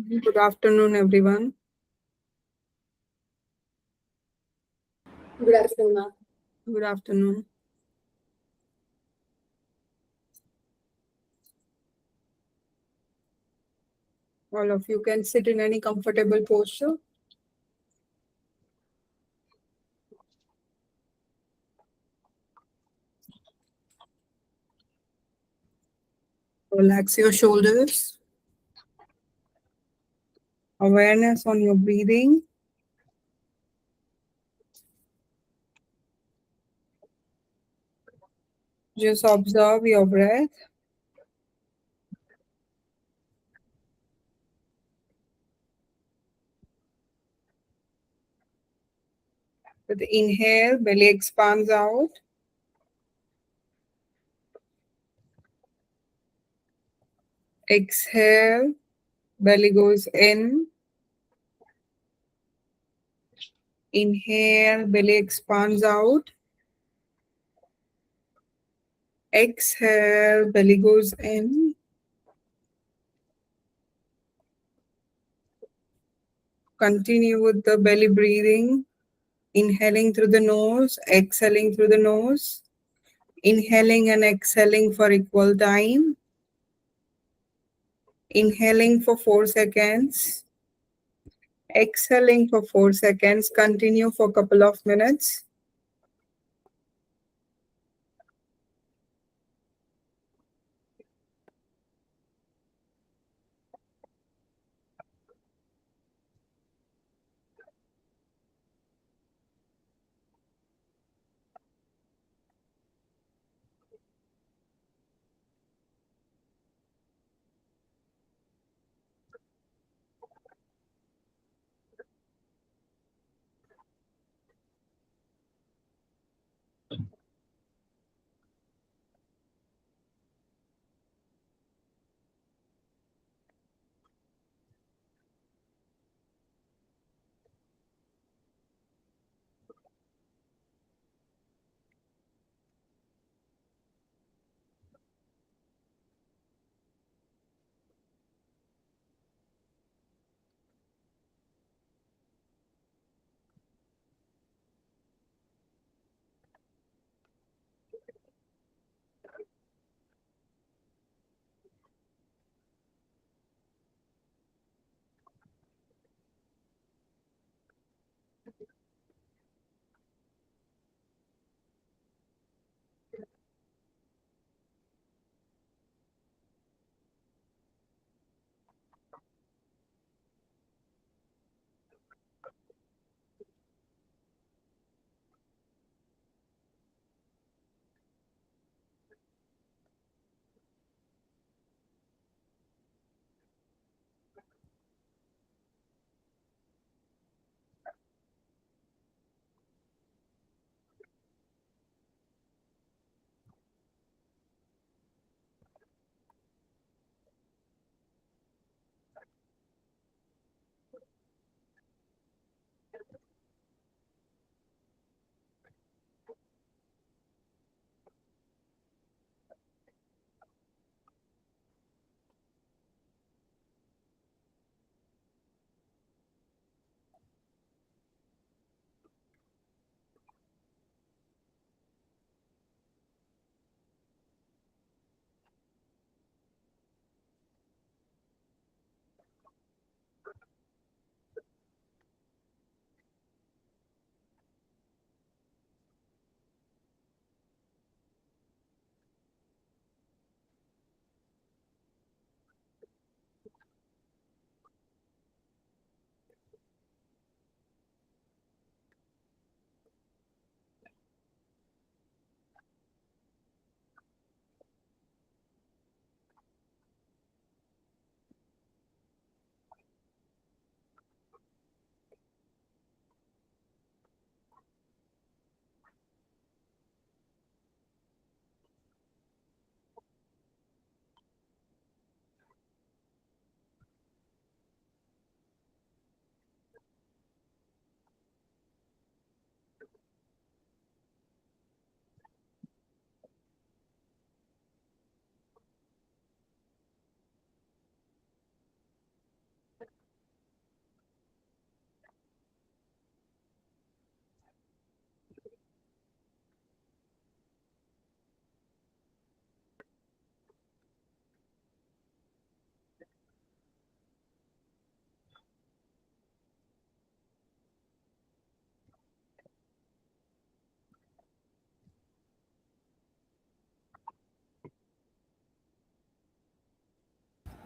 Good afternoon, everyone. Good afternoon, ma'am. Good afternoon. All of you can sit in any comfortable posture. Relax your shoulders. Awareness on your breathing. Just observe your breath. With the inhale, belly expands out. Exhale, belly goes in. Inhale, belly expands out. Exhale, belly goes in. Continue with the belly breathing. Inhaling through the nose, exhaling through the nose. Inhaling and exhaling for equal time. Inhaling for 4 seconds. Exhaling for 4 seconds. Continue for a couple of minutes.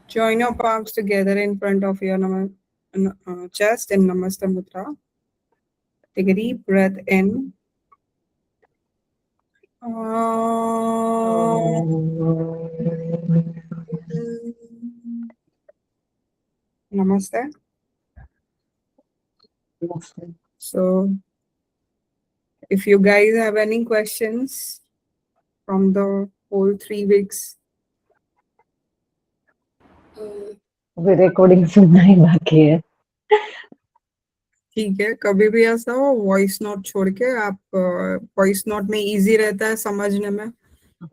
Join your palms together in front of your chest in Namaste Mudra. Take a deep breath in. Namaste. So, if you guys have any questions from the whole 3 weeks, अभी recording सुनना ही बाकी है. ठीक है. कभी भी ऐसा हो वॉइस नोट छोड़ के आप वॉइस नोट में इजी रहता है समझने में.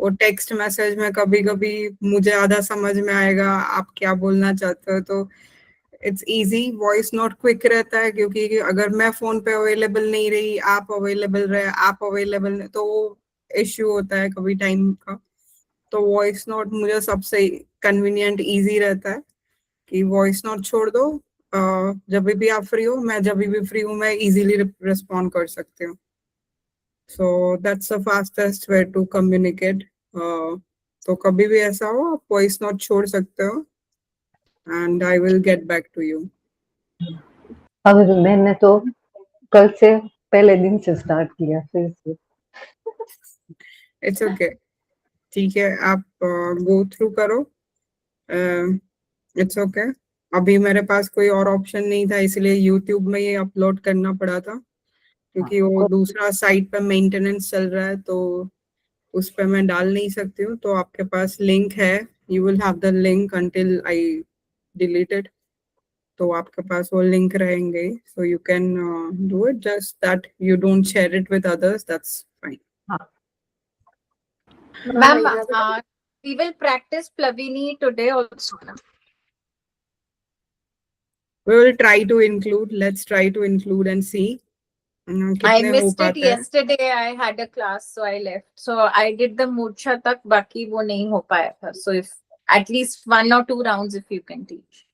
वो टेक्स्ट मैसेज में कभी कभी मुझे आधा समझ में आएगा आप क्या बोलना चाहते हो, तो it's easy. Voice note quick रहता है क्योंकि अगर मैं फोन पे अवेलेबल नहीं रही, आप अवेलेबल रहे, आप अवेलेबल नहीं, तो इश्यू होता है कभी टाइम का. तो वॉइस नोट मुझे सबसे कन्वीनियंट इजी रहता है कि वॉइस नोट छोड़ दो. जब भी आप फ्री हो, मैं जब भी फ्री हूँ, मैं इजीली रिस्पॉन्ड कर सकती हूँ. So that's the fastest way to communicate. तो कभी भी ऐसा हो आप वॉइस नोट छोड़ सकते हो and I will get back to you. अभी तो मैंने तो कल से पहले दिन से स्टार्ट किया फिर से. It's okay. ठीक है, आप गो थ्रू करो. It's okay. अभी मेरे पास कोई और ऑप्शन नहीं था, इसलिए यूट्यूब में ये अपलोड करना पड़ा था क्योंकि वो दूसरा साइट पे मेंटेनेंस चल रहा है, तो उस पे मैं डाल नहीं सकती हूँ. तो आपके पास लिंक है, you will have the link until I delete it. तो आपके पास वो लिंक रहेंगे, so you can do it. Just that you don't share it with others, that's fine. Ma'am, We will practice Plavini today also. We will try to include, let's try to include and see. I कितने हो missed it पाता है. yesterday. I had a class, so I left. So I did the Murcha tak, baki wo nahi ho paya tha. So if at least 1 or 2 rounds, if you can teach.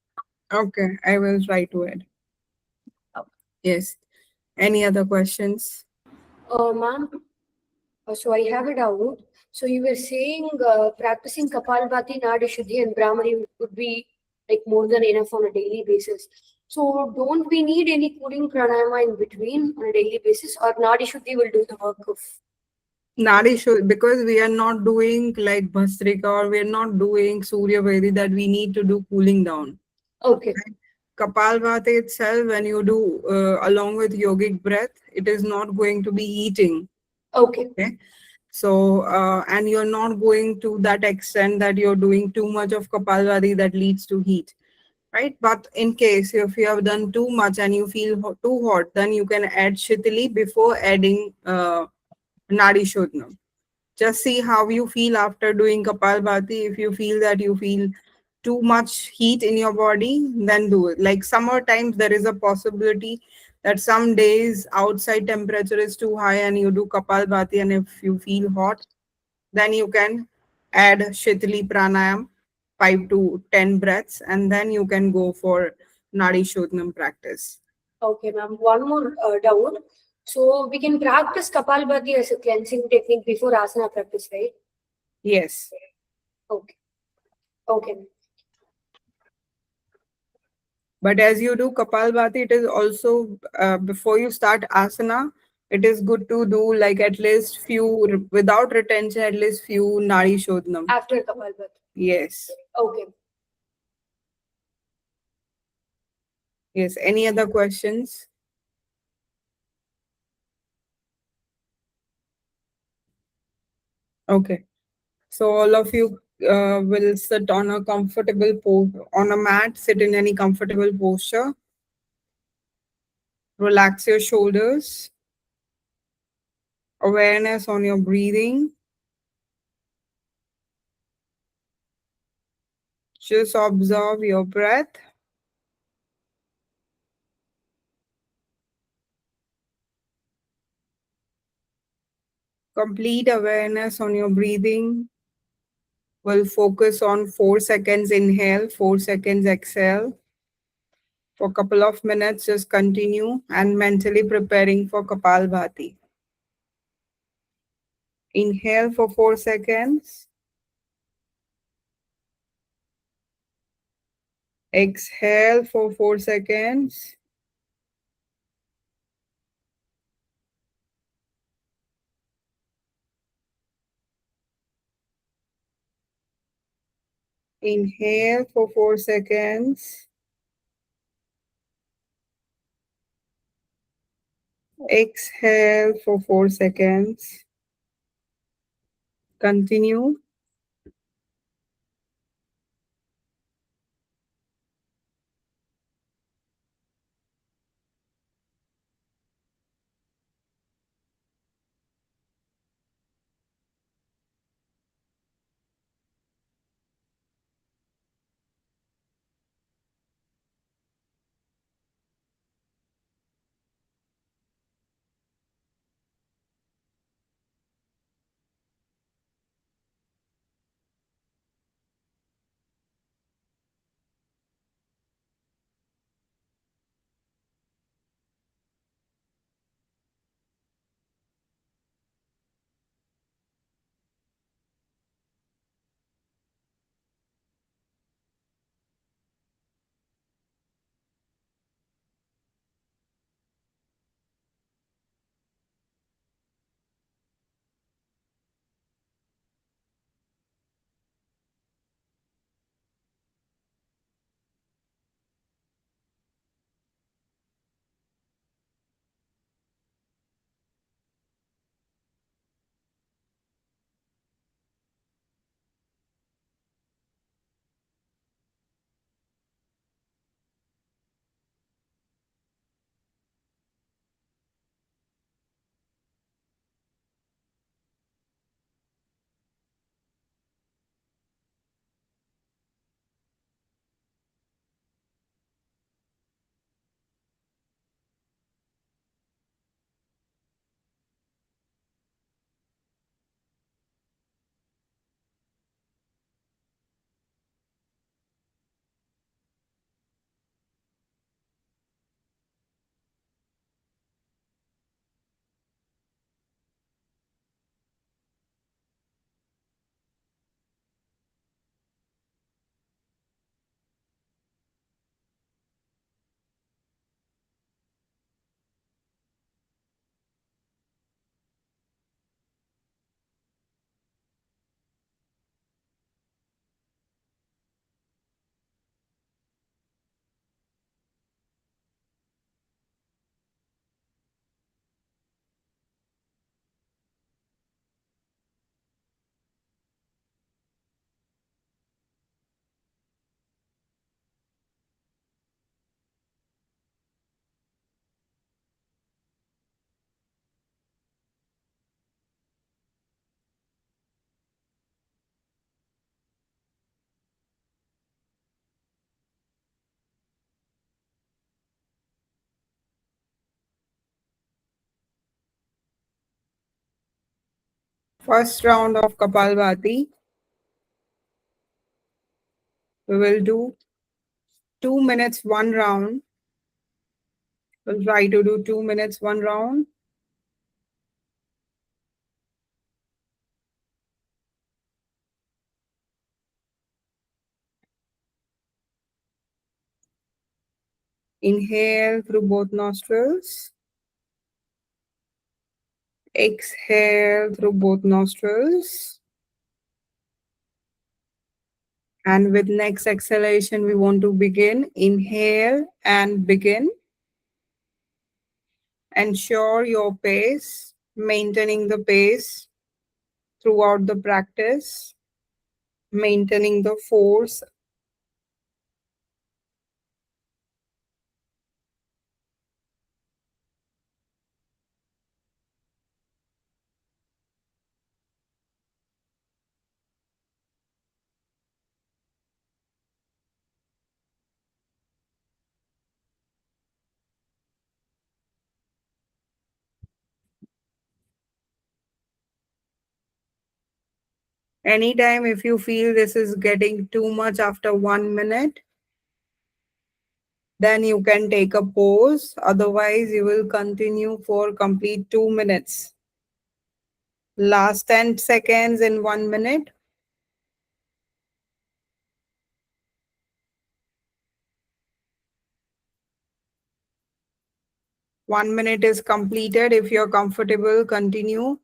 Okay, I will try to add. Okay. Yes. Any other questions? Ma'am, so I have a doubt. So you were saying practicing Kapalbhati, Nadi Shuddhi and Brahmari would be like more than enough on a daily basis. So don't we need any cooling pranayama in between on a daily basis, or Nadi Shuddhi will do the work of? Nadi should, because we are not doing like Bhastrika or we are not doing Surya Vedi that we need to do cooling down. Okay. Kapalbhati itself, when you do along with yogic breath, it is not going to be eating. Okay. Okay. So, and you're not going to that extent that you're doing too much of Kapalbhati that leads to heat, right? But in case if you have done too much and you feel too hot, then you can add Shitali before adding Nadi Shodhanam. Just see how you feel after doing Kapalbhati. If you feel that you feel too much heat in your body, then do it. Like summer times, there is a possibility that some days outside temperature is too high and you do Kapalbhati, and if you feel hot, then you can add Shitali Pranayam, 5 to 10 breaths, and then you can go for Nadi Shodhanam practice. Okay, ma'am. One more doubt. So we can practice Kapalbhati as a cleansing technique before asana practice, right? Yes. Okay. Okay. But as you do Kapalbhati, it is also before you start asana, it is good to do like at least few without retention, at least few Nadi Shodhanam. After Kapalbhati. Yes. Okay. Yes. Any other questions? Okay. So all of you will sit on a comfortable on a mat, sit in any comfortable posture. Relax your shoulders. Awareness on your breathing. Just observe your breath. Complete awareness on your breathing. We'll focus on 4 seconds inhale, 4 seconds exhale. For a couple of minutes, just continue and mentally preparing for Kapalbhati. Inhale for 4 seconds. Exhale for 4 seconds. Inhale for 4 seconds. Exhale for 4 seconds. Continue. First round of Kapalbhati. We will do 2 minutes, one round. We'll try to do 2 minutes, one round. Inhale through both nostrils. Exhale through both nostrils. And with next exhalation, we want to begin. Inhale and begin. Ensure your pace, maintaining the pace throughout the practice, maintaining the force. Anytime if you feel this is getting too much after 1 minute, then you can take a pause. Otherwise, you will continue for complete 2 minutes. Last 10 seconds in 1 minute. 1 minute is completed. If you're comfortable, continue.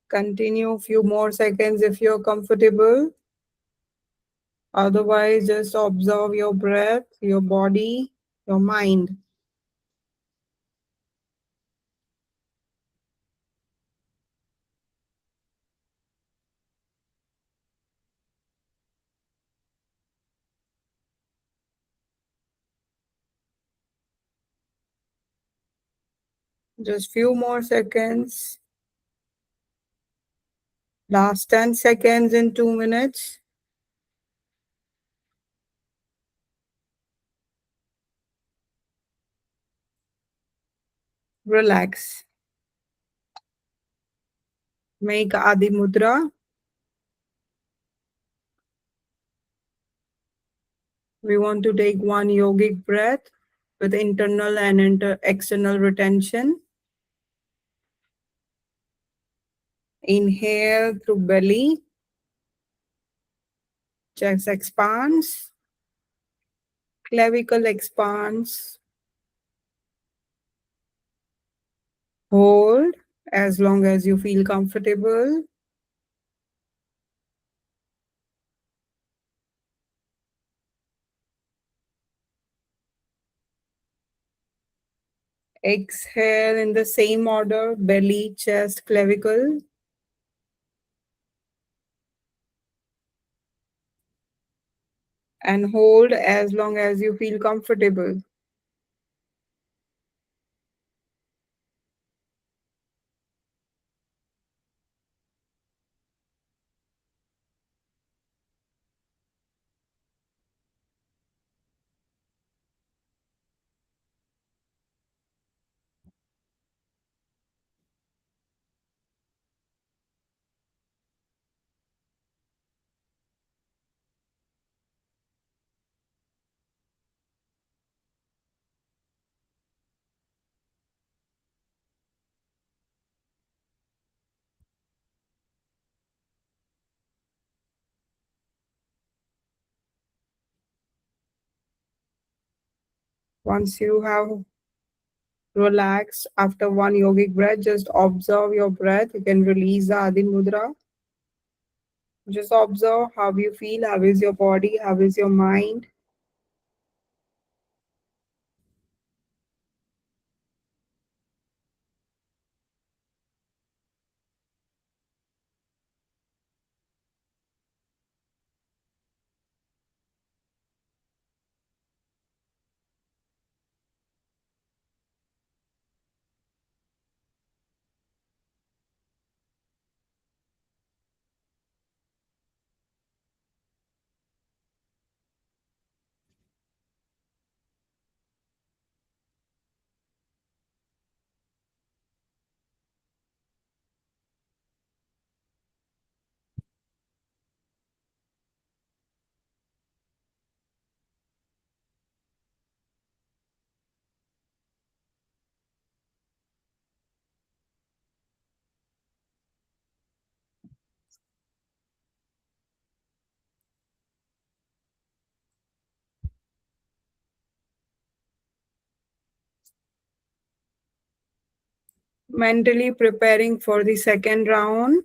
Continue few more seconds if you're comfortable. Otherwise, just observe your breath, your body, your mind. Just few more seconds. Last 10 seconds in 2 minutes. Relax. Make Adi Mudra. We want to take one yogic breath with internal and external retention. Inhale through belly. Chest expands. Clavicle expands. Hold as long as you feel comfortable. Exhale in the same order, belly, chest, clavicle. And hold as long as you feel comfortable. Once you have relaxed after one yogic breath, just observe your breath. You can release the Adi Mudra. Just observe how you feel, how is your body, how is your mind. Mentally preparing for the second round.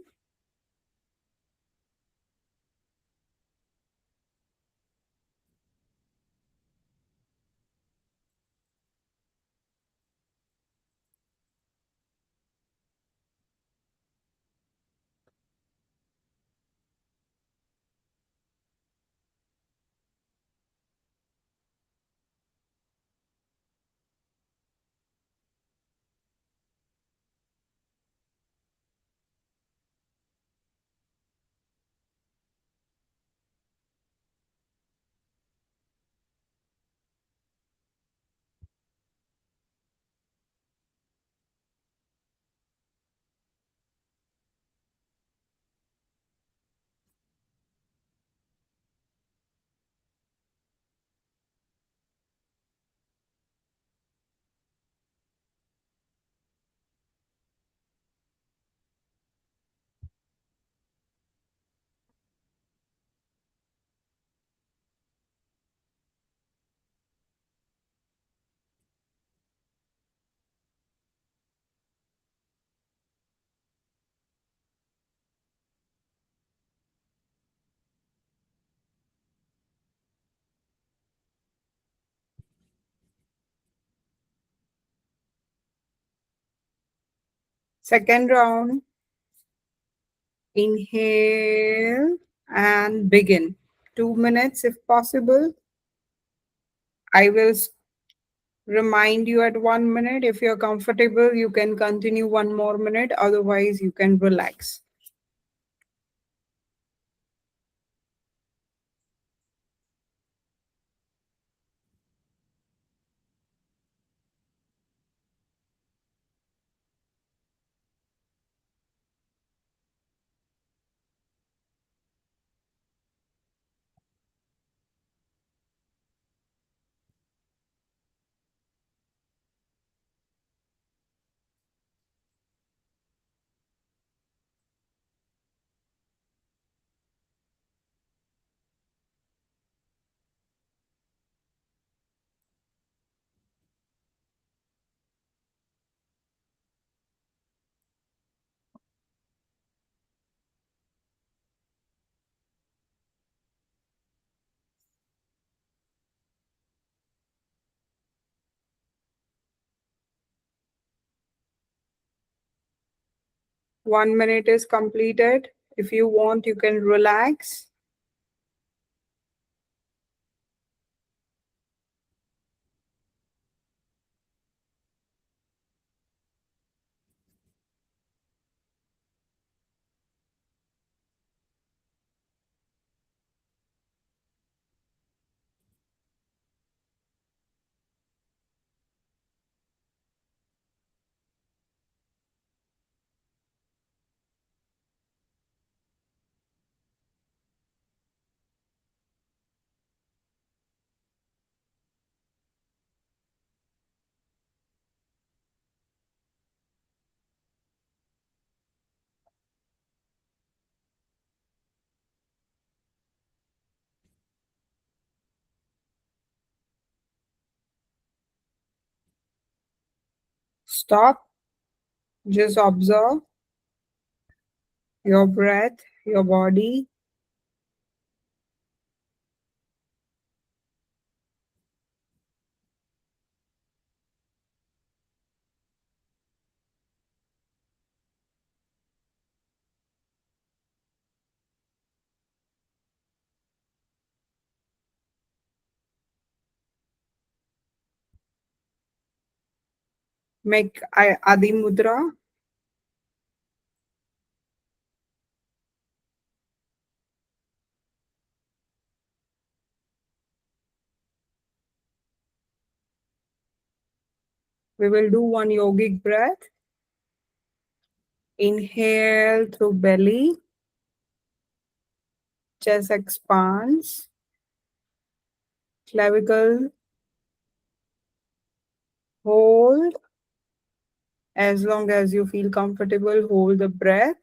Second round. Inhale and begin. 2 minutes if possible. I will remind you at 1 minute. If you're comfortable, you can continue 1 more minute. Otherwise, you can relax. One minute is completed. If you want, you can relax. Stop. Just observe your breath, your body. Make Adi Mudra. We will do one yogic breath. Inhale through belly. Chest expands. Clavicle. Hold. As long as you feel comfortable, hold the breath.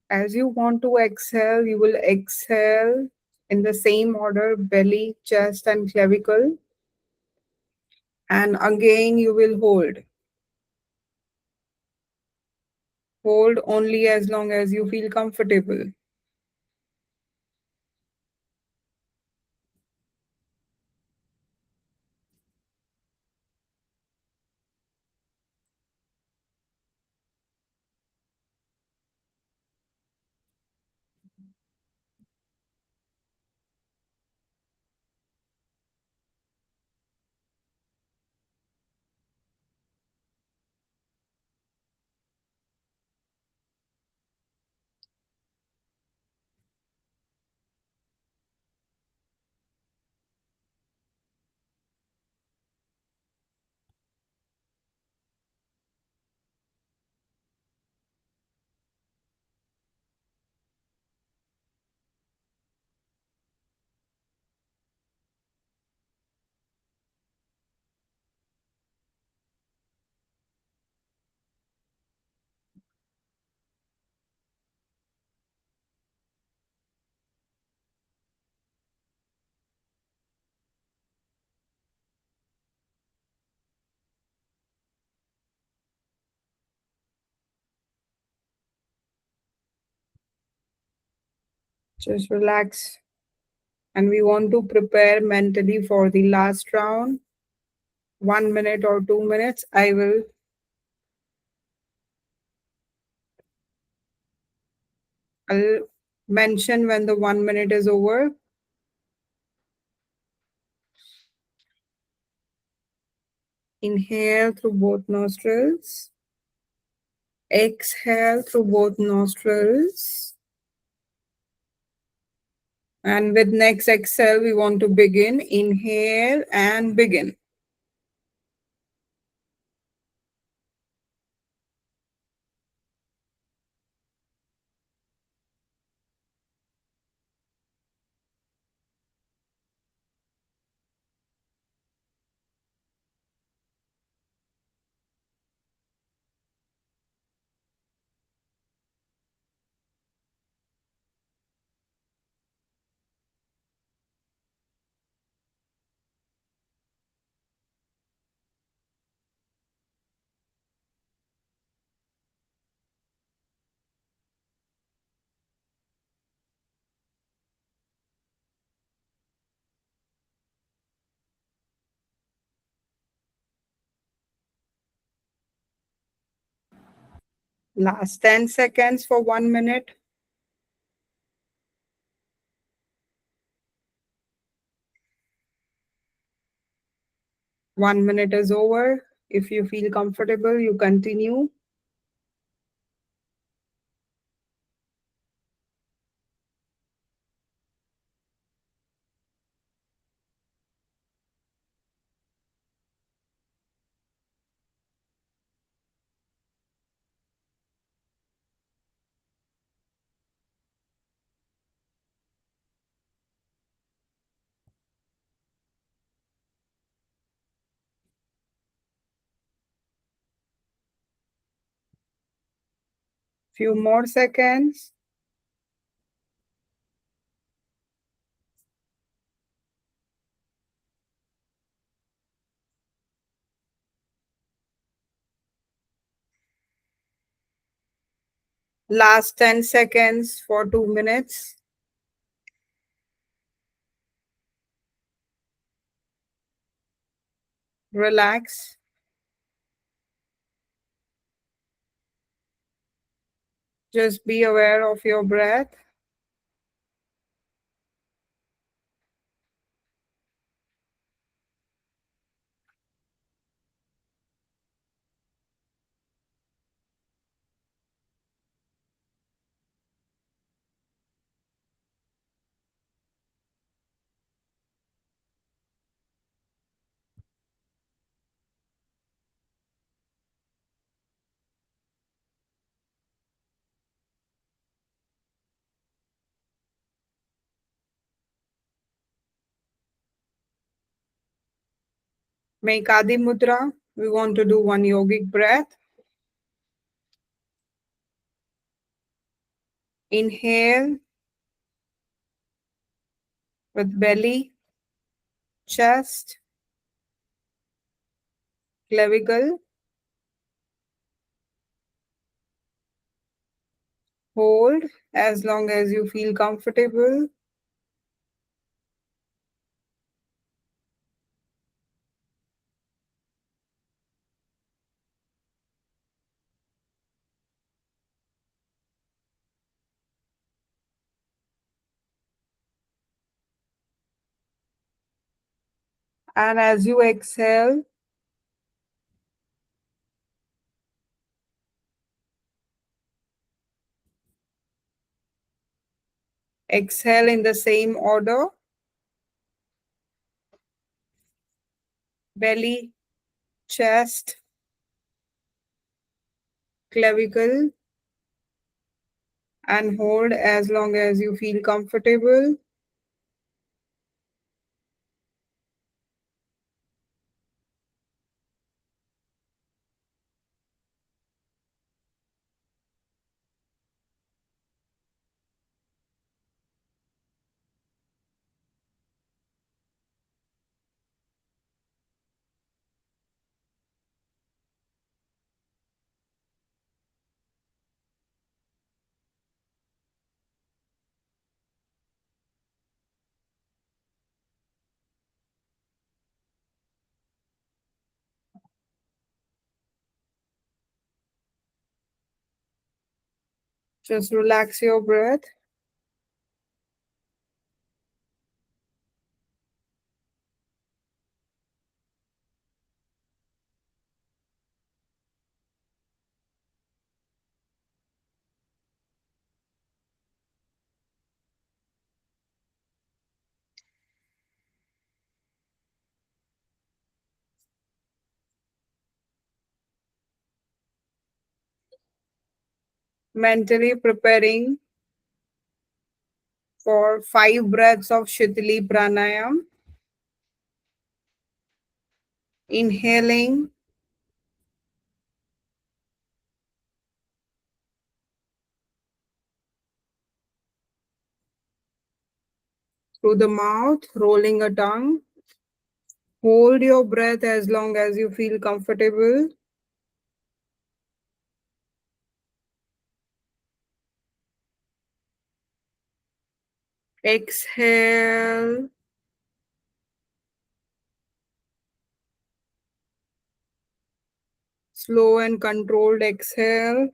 As you want to exhale, you will exhale in the same order, belly, chest, and clavicle. And again, you will hold. Hold only as long as you feel comfortable. Just relax And we want to prepare mentally for the last round. 1 minute or 2 minutes. I'll mention when the 1 minute is over. Inhale through both nostrils. Exhale through both nostrils. And with next exhale, we want to begin. Inhale and begin. Last 10 seconds for 1 minute. One minute is over. If you feel comfortable, you continue. Few more seconds. Last 10 seconds for 2 minutes. Relax. Just be aware of your breath. Make Adi Mudra. We want to do one yogic breath. Inhale with belly, chest, clavicle. Hold as long as you feel comfortable. And as you exhale, exhale in the same order. Belly, chest, clavicle, and hold as long as you feel comfortable. Just relax your breath. Mentally preparing for 5 breaths of Shitali Pranayam. Inhaling through the mouth, rolling a tongue. Hold your breath as long as you feel comfortable. Exhale. Slow and controlled exhale.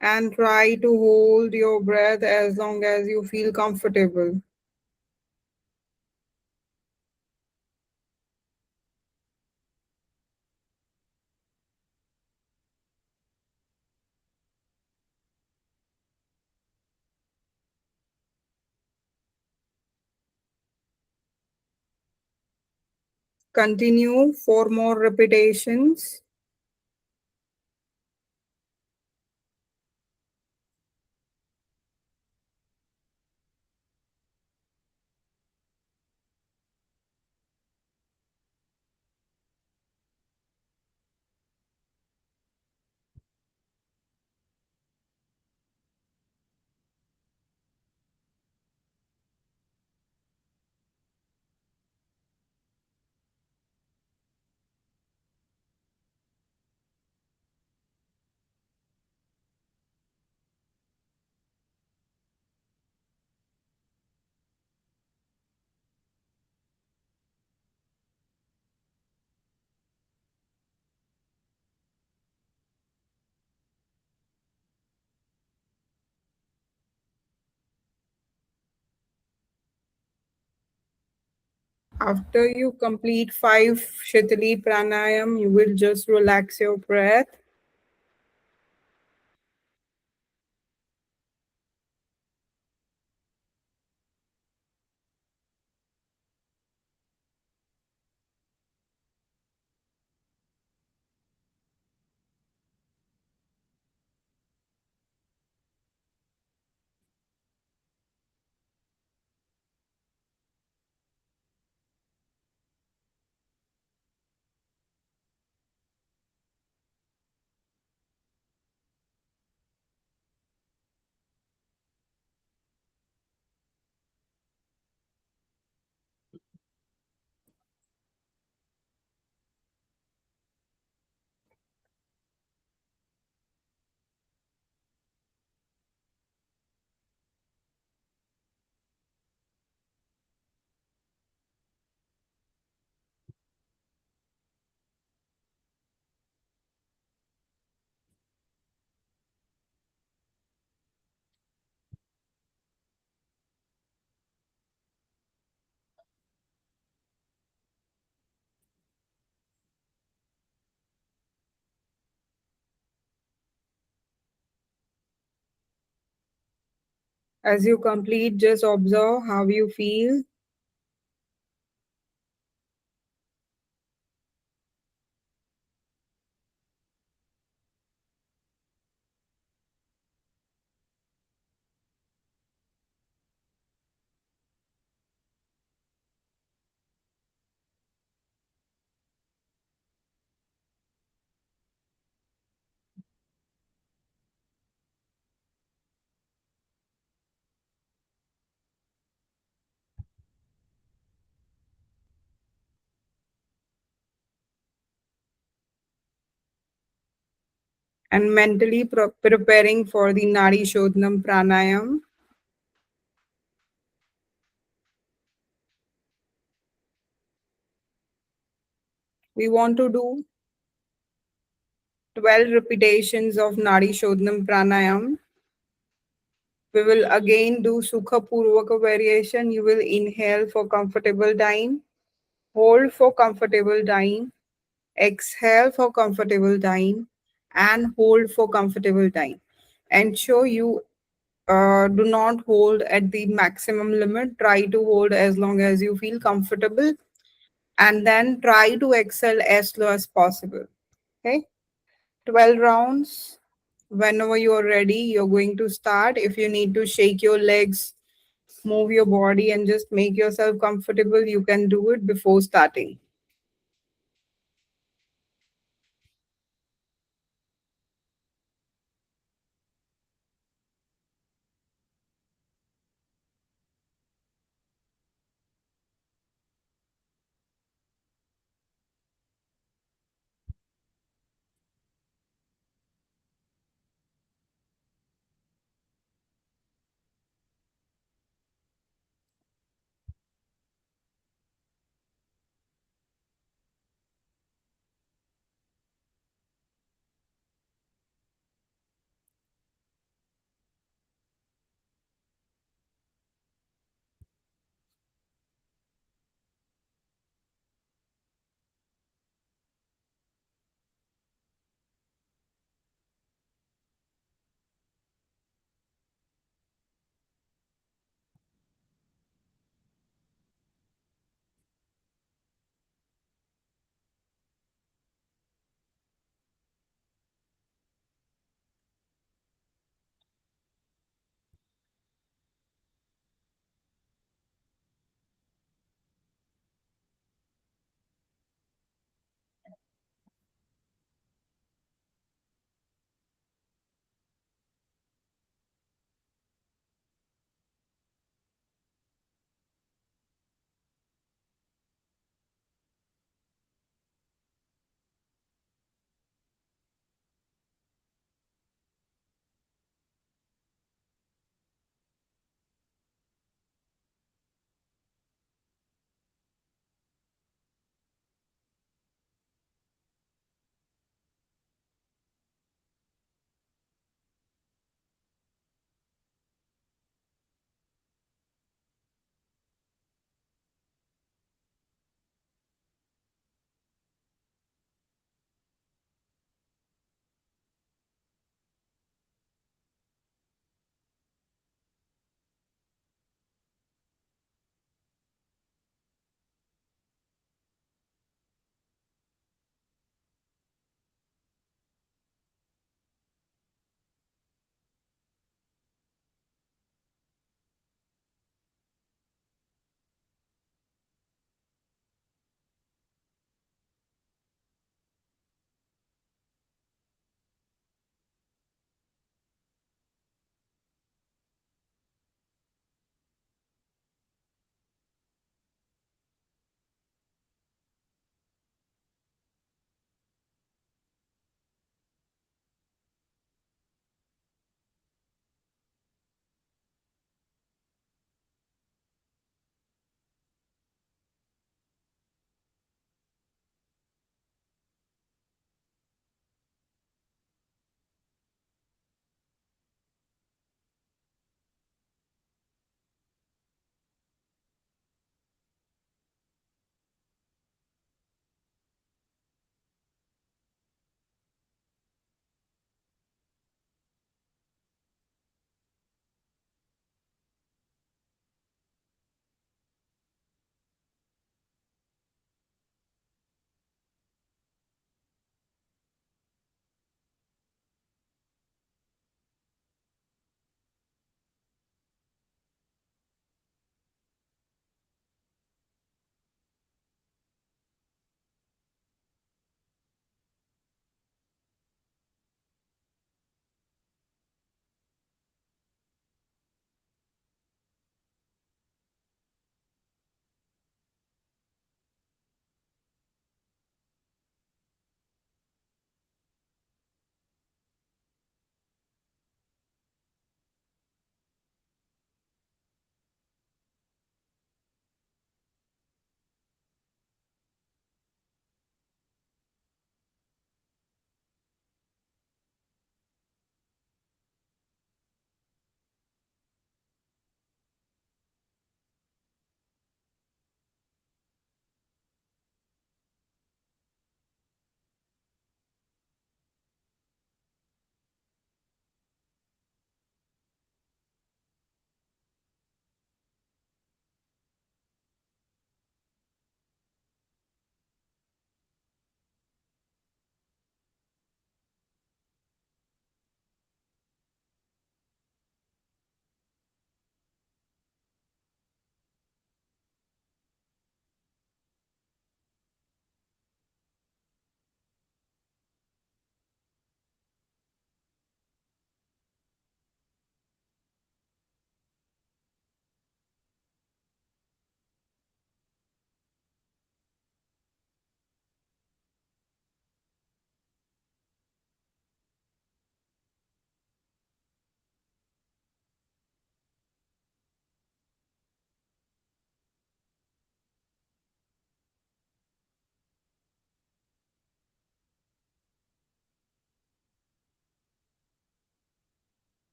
And try to hold your breath as long as you feel comfortable. Continue 4 more repetitions. After you complete 5 Shitali Pranayam, you will just relax your breath. As you complete, just observe how you feel. And mentally preparing for the Nadi Shodhanam Pranayam. We want to do 12 repetitions of Nadi Shodhanam Pranayam. We will again do Sukha Purvaka variation. You will inhale for comfortable time, hold for comfortable time, exhale for comfortable time, and hold for comfortable time. Ensure you do not hold at the maximum limit. Try to hold as long as you feel comfortable, and then try to exhale as slow as possible. Okay, 12 rounds. Whenever you are ready, you're going to start. If you need to shake your legs, move your body, and just make yourself comfortable, you can do it before starting.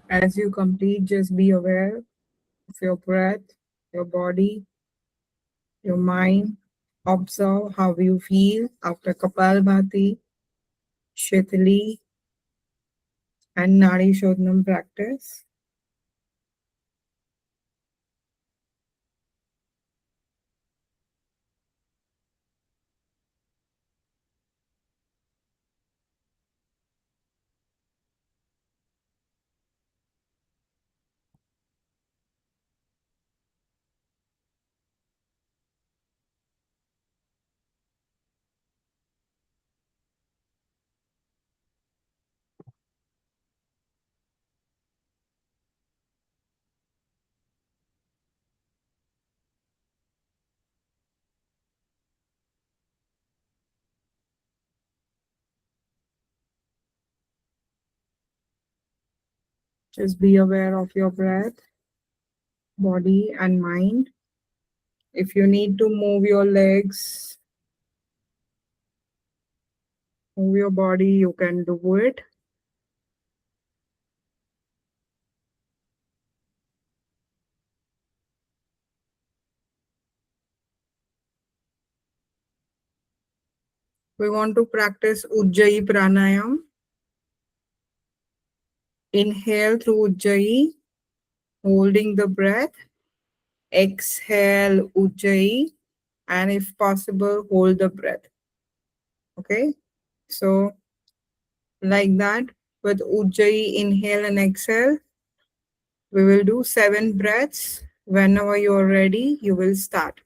As you complete, just be aware of your breath, your body, your mind. Observe how you feel after Kapalbhati, Shitali, and Nadi Shodhanam practice. Just be aware of your breath, body, and mind. If you need to move your legs, move your body, you can do it. We want to practice Ujjayi Pranayam. Inhale through Ujjayi, holding the breath. Exhale Ujjayi, and if possible, hold the breath. Okay, so like that, with Ujjayi, inhale and exhale. We will do 7 breaths. Whenever you are ready, you will start.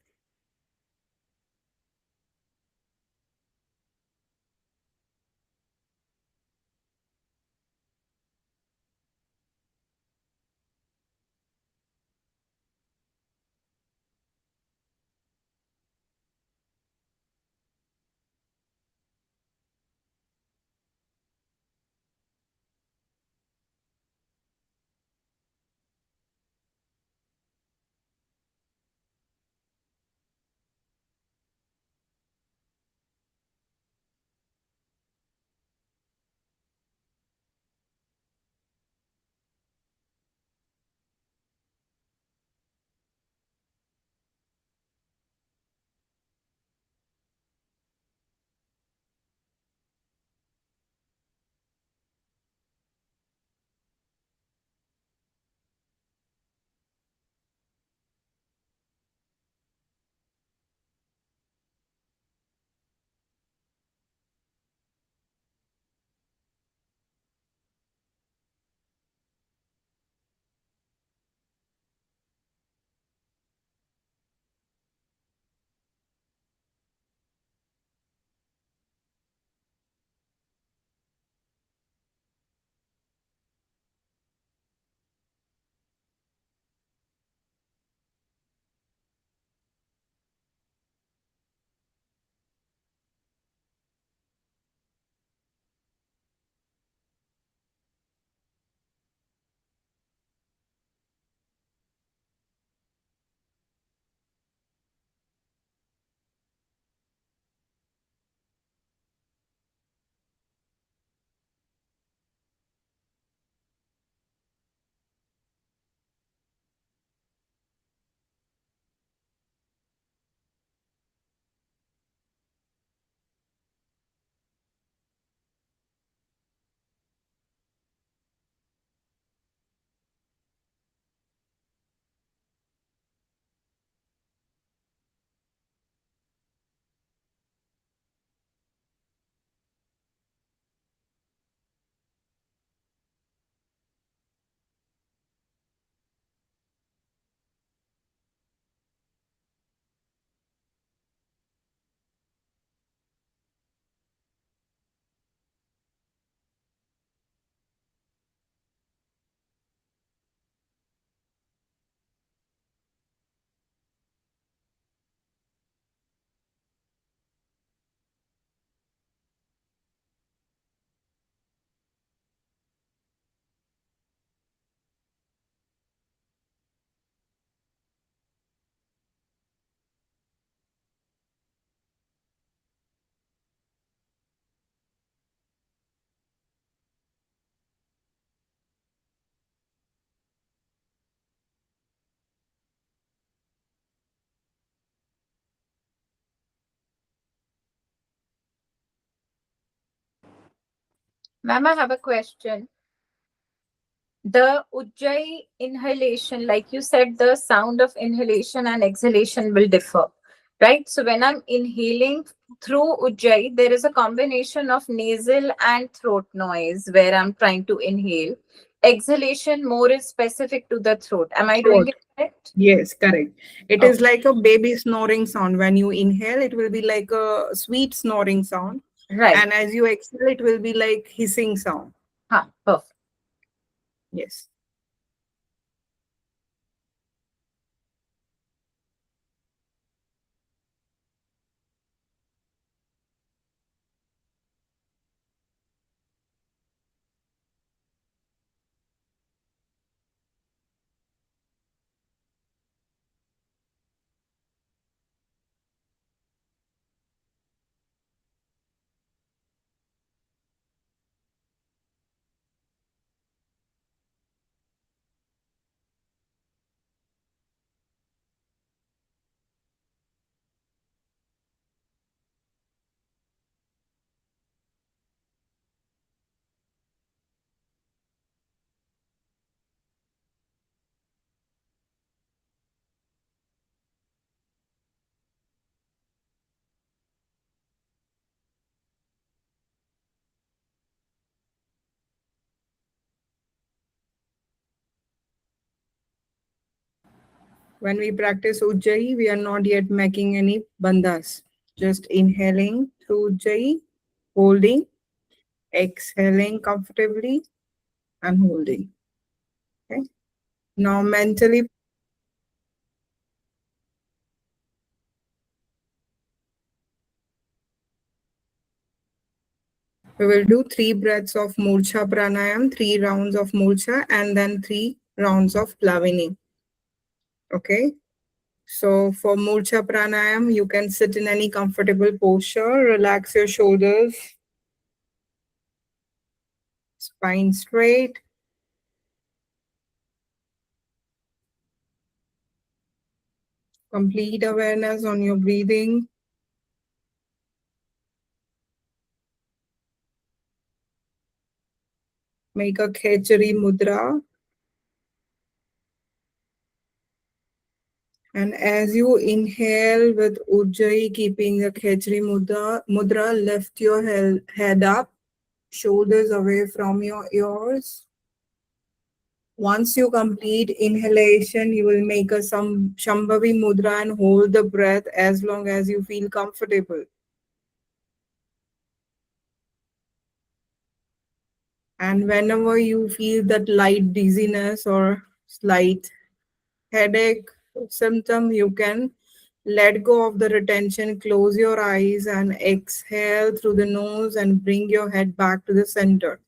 Ma'am, I have a question. The Ujjayi inhalation, like you said, the sound of inhalation and exhalation will differ, right? So when I'm inhaling through Ujjayi, there is a combination of nasal and throat noise where I'm trying to inhale. Exhalation more is specific to the throat. Am I doing Throat. it correct? Yes, correct. It is Okay, like a baby snoring sound. When you inhale, it will be like a sweet snoring sound. right. And as you exhale, it will be like hissing sound. Huh, perfect. Yes. When we practice Ujjayi, we are not yet making any bandhas. Just inhaling through Ujjayi, holding, exhaling comfortably, and holding. Okay. Now mentally, we will do 3 breaths of Murcha Pranayam, 3 rounds of Murcha, and then 3 rounds of Plavini. Okay. So for Murcha Pranayam, you can sit in any comfortable posture, relax your shoulders, spine straight. Complete awareness on your breathing. Make a Khechari Mudra. And as you inhale with Ujjayi, keeping the Khechari mudra, lift your head up, shoulders away from your ears. Once you complete inhalation, you will make a some Shambhavi Mudra and hold the breath as long as you feel comfortable. And whenever you feel that light dizziness or slight headache symptom, you can let go of the retention, close your eyes, and exhale through the nose and bring your head back to the center.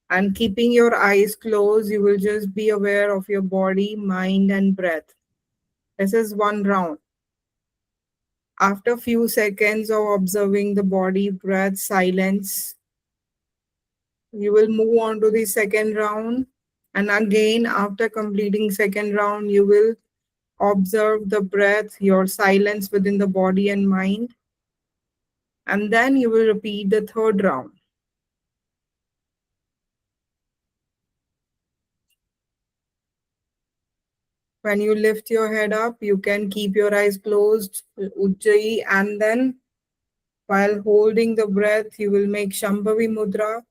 And keeping your eyes closed, you will just be aware of your body, mind, and breath. This is 1 round. After a few seconds of observing the body, breath, silence, you will move on to the second round. And again, after completing second round, you will observe the breath, your silence within the body and mind. And then you will repeat the third round. When you lift your head up, you can keep your eyes closed, Ujjayi, and then while holding the breath, you will make Shambhavi Mudra.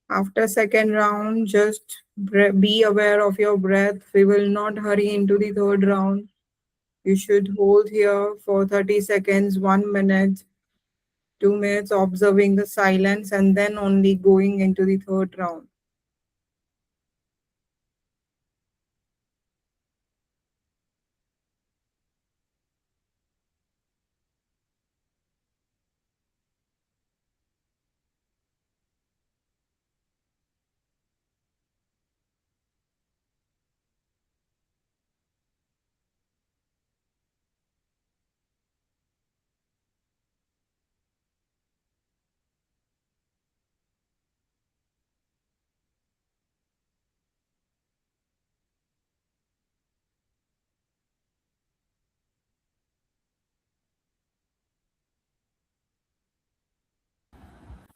After second round, just be aware of your breath. We will not hurry into the third round. You should hold here for 30 seconds, 1 minute, 2 minutes, observing the silence, and then only going into the third round.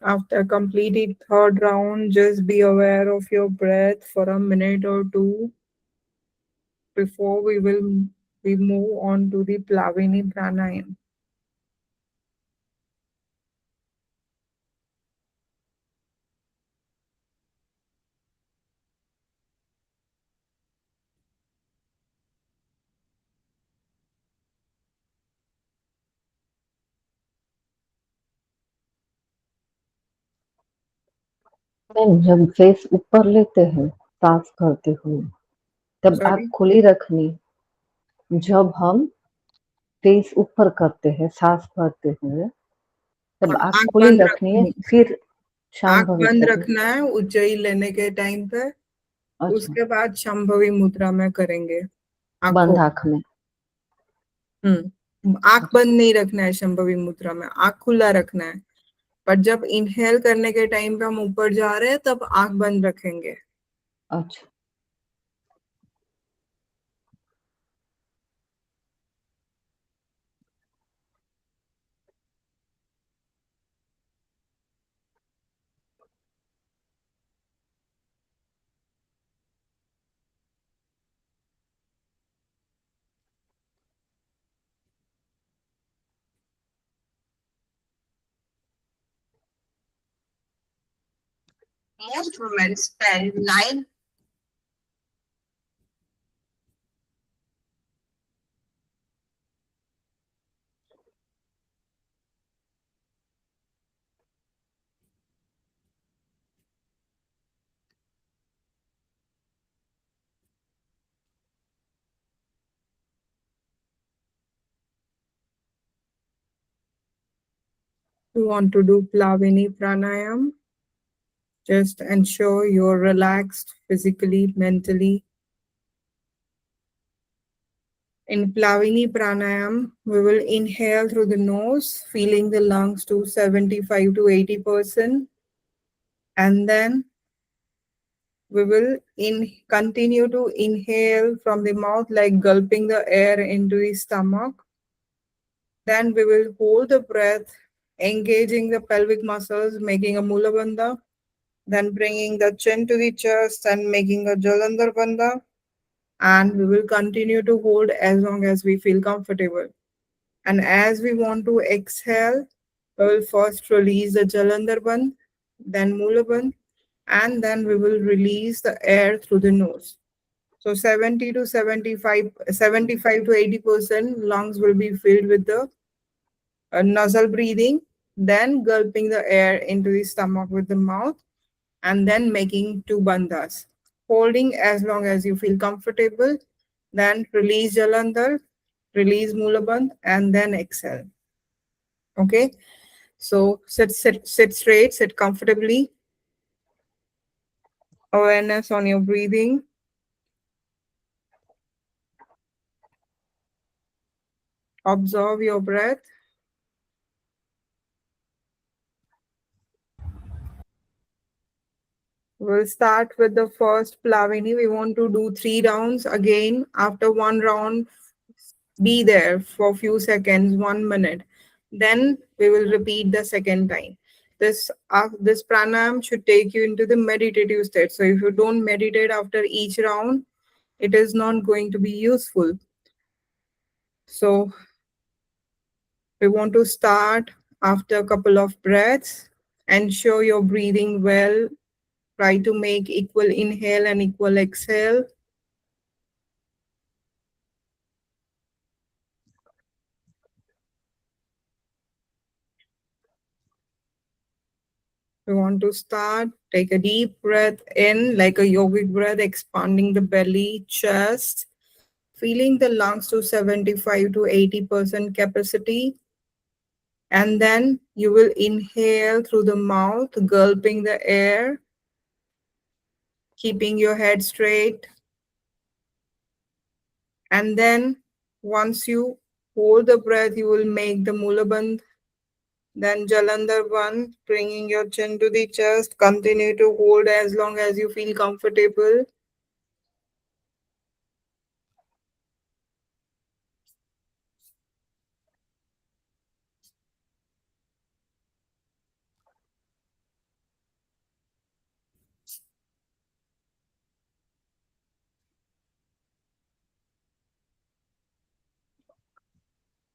After completing third round, just be aware of your breath for a minute or two before we move on to the Plavini Pranayam. Ma'am जब face ऊपर लेते हैं सांस करते हुए तब आँख Sorry. खुली रखनी। जब हम फेस ऊपर करते हैं सांस भरते हुए तब आँख आंख खुली बंद रखनी है, रखनी, फिर आंख शांभवी बंद करनी। रखना है उज्जयी लेने के टाइम पे। अच्छा, उसके बाद शंभवी मुद्रा में करेंगे बंद आंखों। आँख में। आंख बंद नहीं रखना है शंभवी मुद्रा में, आंख खुला रखना है। पर जब इनहेल करने के टाइम पे हम ऊपर जा रहे हैं तब आंख बंद रखेंगे। अच्छा, Most women spend 9 You want to do Plavini Pranayam, just ensure you're relaxed physically, mentally. In Plavini Pranayam, we will inhale through the nose, feeling the lungs to 75 to 80%. And then we will continue to inhale from the mouth, like gulping the air into the stomach. Then we will hold the breath, engaging the pelvic muscles, making a Mula Bandha. Then bringing the chin to the chest and making a Jalandhar Bandha. And we will continue to hold as long as we feel comfortable. And as we want to exhale, we will first release the Jalandhar Bandh, then Mula Bandh, and then we will release the air through the nose. So 70 to 75 to 80% lungs will be filled with the nasal breathing, then gulping the air into the stomach with the mouth, and then making two bandhas. Holding as long as you feel comfortable, then release Jalandhar, release Mulabandh, and then exhale. Okay, so sit straight, sit comfortably. Awareness on your breathing. Observe your breath. We'll start with the first Plavini. We want to do 3 rounds. Again, after one round, be there for a few seconds, 1 minute. Then we will repeat the second time. This pranayam should take you into the meditative state. So if you don't meditate after each round, it is not going to be useful. So we want to start after a couple of breaths. Ensure you're breathing well. Try to make equal inhale and equal exhale. We want to start. Take a deep breath in, like a yogic breath, expanding the belly, chest, feeling the lungs to 75 to 80% capacity. And then you will inhale through the mouth, gulping the air, keeping your head straight. And then once you hold the breath, you will make the Mulabandh, then Jalandhar Bandh, bringing your chin to the chest. Continue to hold as long as you feel comfortable.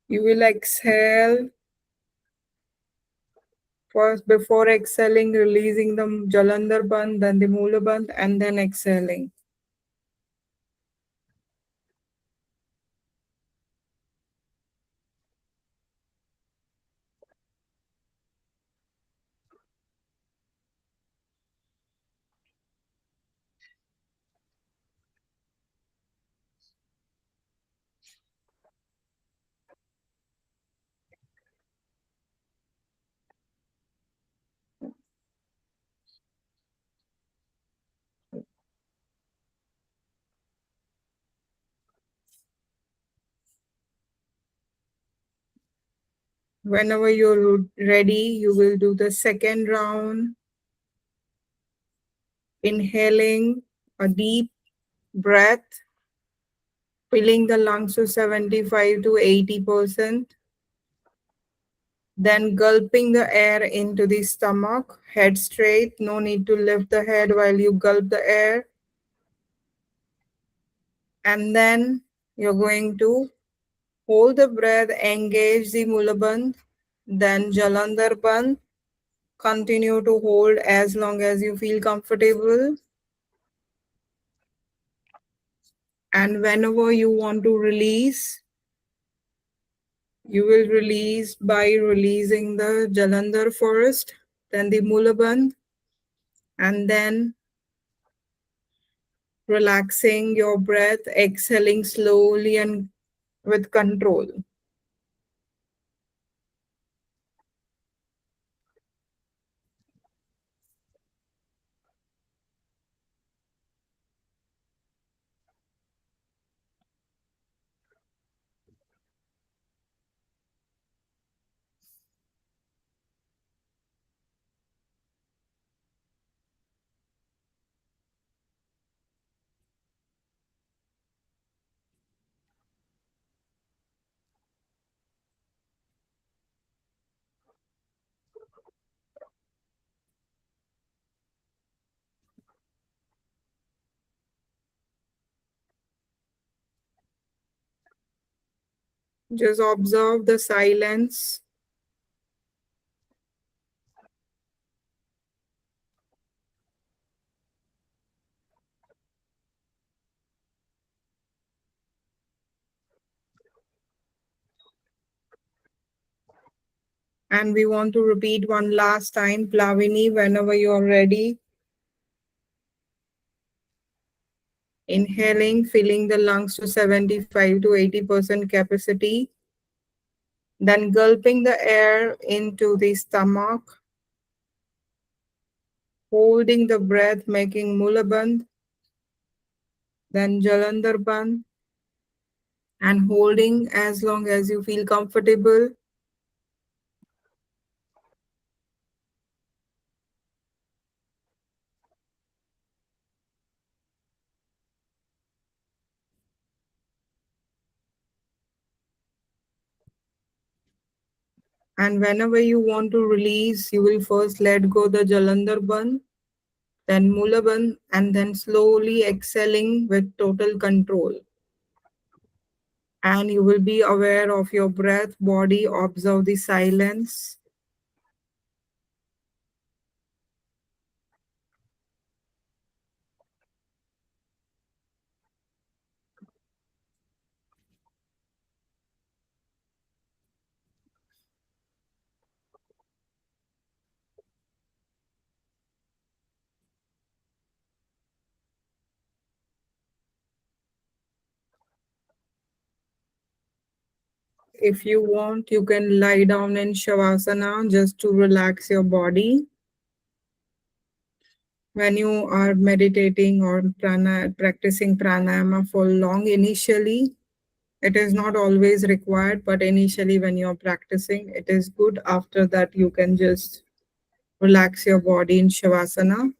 You will exhale. First, before exhaling, releasing the Jalandhar Bandh, then the Mula Bandh, and then exhaling. Whenever you're ready, you will do the second round. Inhaling a deep breath, filling the lungs to 75 to 80%. Then gulping the air into the stomach, head straight. No need to lift the head while you gulp the air. And then you're going to hold the breath, engage the Mula Bandh, then Jalandhar Bandh. Continue to hold as long as you feel comfortable. And whenever you want to release, you will release by releasing the Jalandhar first, then the Mula Bandh, and then relaxing your breath, exhaling slowly and with control. Just observe the silence. And we want to repeat one last time, Plavini, whenever you are ready. Inhaling, filling the lungs to 75 to 80% capacity. Then gulping the air into the stomach. Holding the breath, making Mula Bandh. Then Jalandhar Bandh. And holding as long as you feel comfortable. And whenever you want to release, you will first let go the Jalandhar Bandh, then Mula Bandh, and then slowly exhaling with total control. And you will be aware of your breath, body, observe the silence. If you want, you can lie down in Shavasana just to relax your body. When you are meditating or practicing pranayama for long initially, it is not always required, but initially when you're practicing, it is good. After that, you can just relax your body in Shavasana.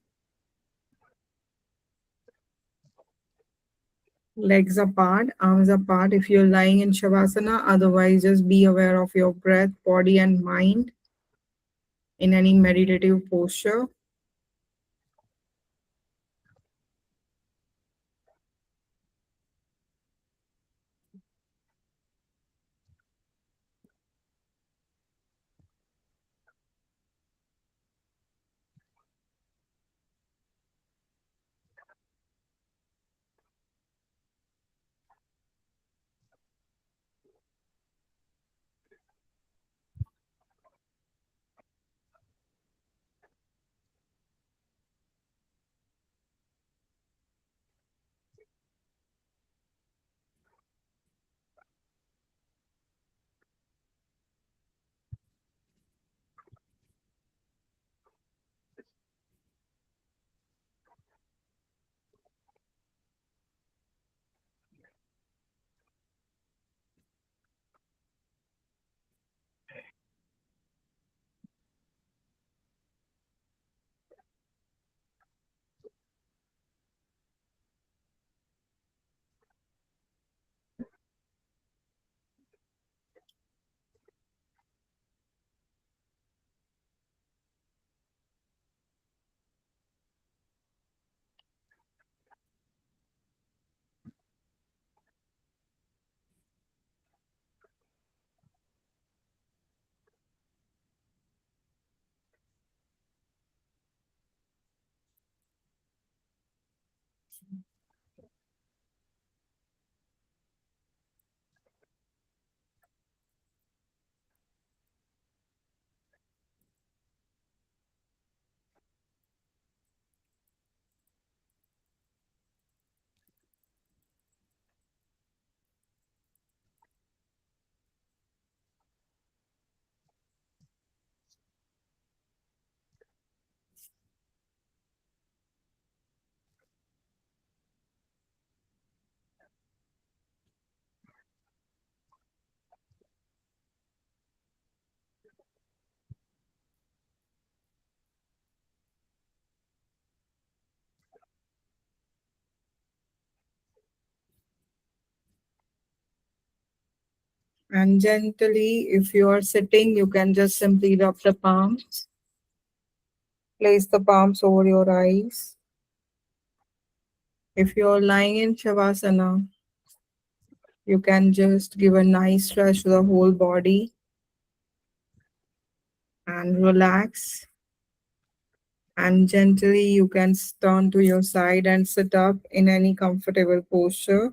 Legs apart, arms apart if you're lying in Shavasana. Otherwise, just be aware of your breath, body, and mind in any meditative posture. And gently, if you are sitting, you can just simply rub the palms. Place the palms over your eyes. If you're lying in Shavasana, you can just give a nice stretch to the whole body and relax. And gently, you can turn to your side and sit up in any comfortable posture.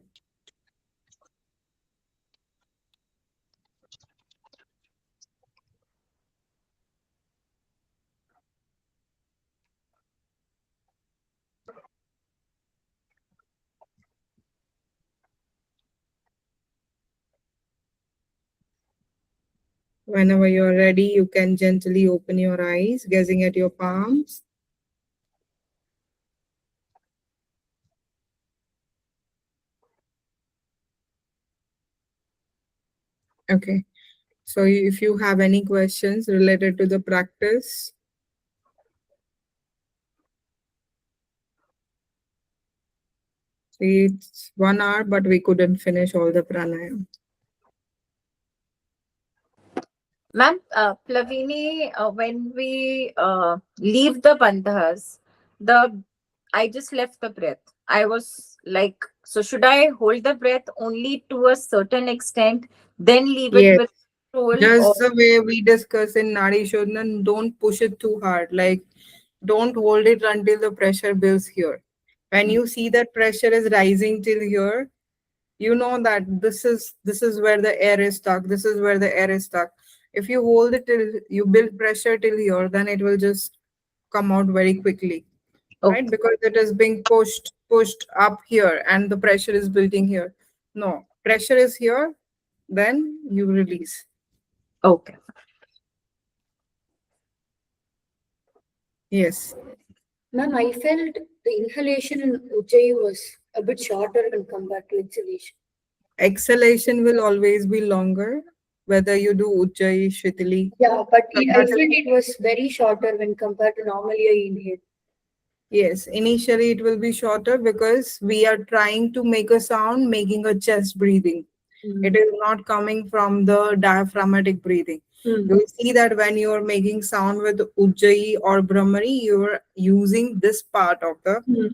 Whenever you're ready, you can gently open your eyes, gazing at your palms. Okay. So if you have any questions related to the practice, see, it's 1 hour, but we couldn't finish all the pranayam. Ma'am, Plavini, when we leave the bandhas, I just left the breath. I was like, so should I hold the breath only to a certain extent, then leave it Yes. with control? Just the way we discuss in Nadi Shodhan, don't push it too hard. Like, don't hold it until the pressure builds here. When you see that pressure is rising till here, you know that this is where the air is stuck. This is where the air is stuck. If you hold it till you build pressure till here, then it will just come out very quickly, right? Because it is being pushed up here, and the pressure is building here. No, pressure is here, then you release. Okay. Yes. Ma'am, I felt the inhalation in Ujjayi was a bit shorter when compared to exhalation. Exhalation will always be longer, whether you do Ujjayi, Shitali. Yeah, but I felt it was very shorter when compared to normally I inhale. Yes, initially it will be shorter because we are trying to make a sound, making a chest breathing. It is not coming from the diaphragmatic breathing. You will see that when you are making sound with Ujjayi or Brahmari, you are using this part of the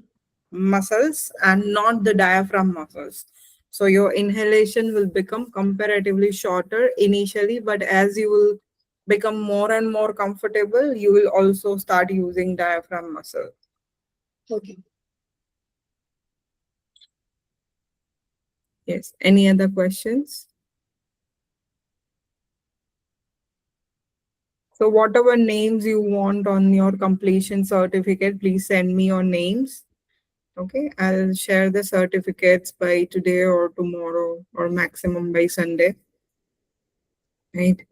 muscles and not the diaphragm muscles. So your inhalation will become comparatively shorter initially, but as you will become more and more comfortable, you will also start using diaphragm muscle. Okay. Yes. Any other questions? So whatever names you want on your completion certificate, please send me your names. Okay, I'll share the certificates by today or tomorrow or maximum by Sunday. Right.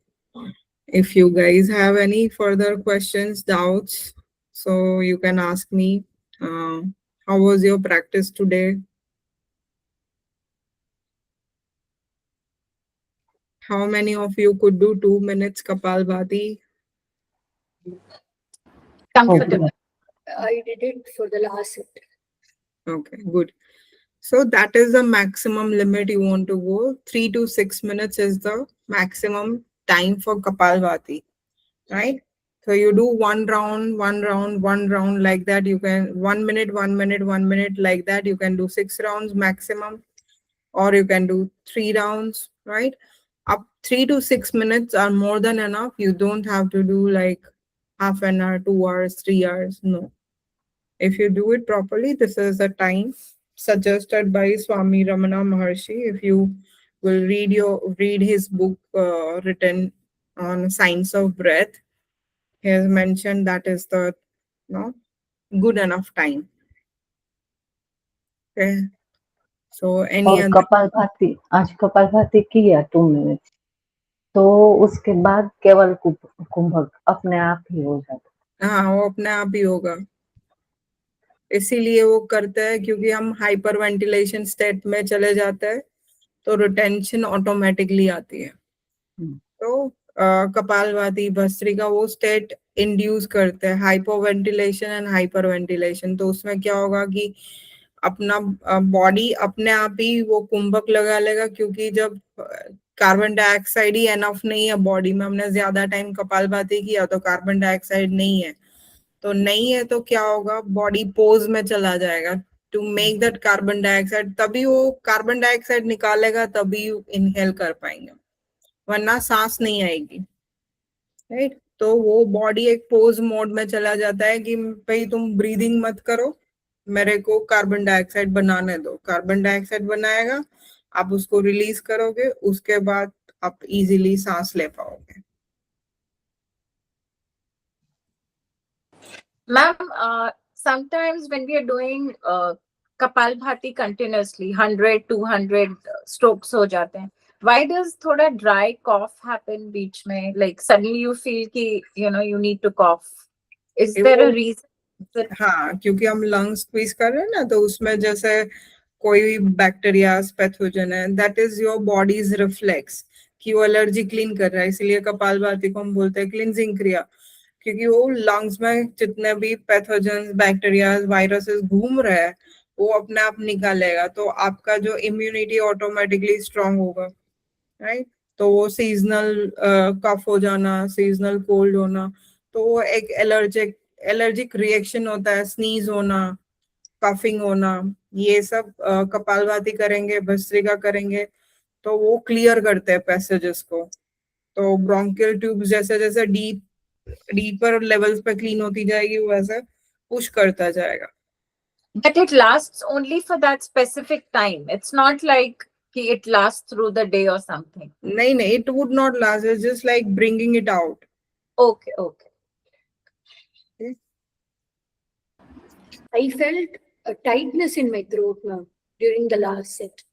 If you guys have any further questions, doubts, so you can ask me. How was your practice today? How many of you could do 2 minutes Kapalbhati? Comfortable. I did it for the last set. Okay, good. So that is the maximum limit you want to go. 3 to 6 minutes is the maximum time for Kapalbhati, right? So you do one round, one round, one round like that. You can 1 minute, 1 minute, 1 minute like that. You can do 6 rounds maximum, or you can do 3 rounds, right? Up 3 to 6 minutes are more than enough. You don't have to do like half an hour, 2 hours, 3 hours. No. If you do it properly, this is the time suggested by Swami Ramana Maharshi. If you will read his book written on science of breath, he has mentioned that is the good enough time. Okay. So any और other kapalbhati, आज कपालभाति किया 2 minute, तो उसके बाद केवल कुंभक अपने आप ही हो जाता। हाँ, वो अपने आप ही होगा। इसीलिए वो करते हैं क्योंकि हम हाइपर वेंटिलेशन स्टेट में चले जाते हैं, तो रिटेंशन ऑटोमेटिकली आती है। तो कपालभाति भस्त्रिका वो स्टेट इंड्यूस करते हैं, hypo ventilation and hyper ventilation. तो उसमें क्या होगा कि अपना बॉडी अपने आप ही वो कुंभक लगा लेगा, क्योंकि जब कार्बन डाइऑक्साइड ही एनफ नहीं है बॉडी में, हमने ज्यादा टाइम कपालभाति किया तो कार्बन डाइऑक्साइड नहीं है, तो क्या होगा, बॉडी पोज में चला जाएगा to make that carbon dioxide, तभी वो कार्बन डाइऑक्साइड निकालेगा, तभी इनहेल कर पाएंगे, वरना सांस नहीं आएगी। राइट, तो वो बॉडी एक पोज मोड में चला जाता है कि भाई तुम ब्रीदिंग मत करो, मेरे को कार्बन डाइऑक्साइड बनाने दो। कार्बन डाइऑक्साइड बनाएगा, आप उसको रिलीज करोगे, उसके बाद आप इजीली सांस ले पाओगे। Ma'am, sometimes when we are doing Kapalbhati continuously, 100, 200 strokes ho jate hain. Why does thoda dry cough happen beach mein? Like suddenly you feel ki, you need to cough. Is there a reason? हाँ, क्योंकि हम lung squeeze कर रहे हैं ना, तो उसमें जैसे कोई भी बैक्टीरिया पैथोजन है, that is your bodies reflex कि वो एलर्जी क्लीन कर रहा है। इसलिए कपालभाति को हम बोलते हैं क्लींजिंग क्रिया, क्योंकि वो लंग्स में जितने भी पैथोजन बैक्टीरिया वायरसेस घूम रहे हैं वो अपने आप निकालेगा, तो आपका जो इम्यूनिटी ऑटोमेटिकली स्ट्रांग होगा। राइट, तो वो सीजनल कफ हो जाना, सीजनल कोल्ड होना, तो वो एक एलर्जिक रिएक्शन होता है, स्नीज होना, कफिंग होना, ये सब कपालभाति करेंगे, भस्त्रिका करेंगे तो वो क्लियर करते हैं पैसेजेस को। तो ब्रोंकियल ट्यूब जैसे जैसे डीपर लेवल्स पे क्लीन होती जाएगी, वैसे पुश करता जाएगा। But it lasts only for that specific time. It's not like it lasts through the day or something. नहीं, it would not last. It's just like bringing it out. Okay. I felt a tightness in my throat, ma'am, during the last set.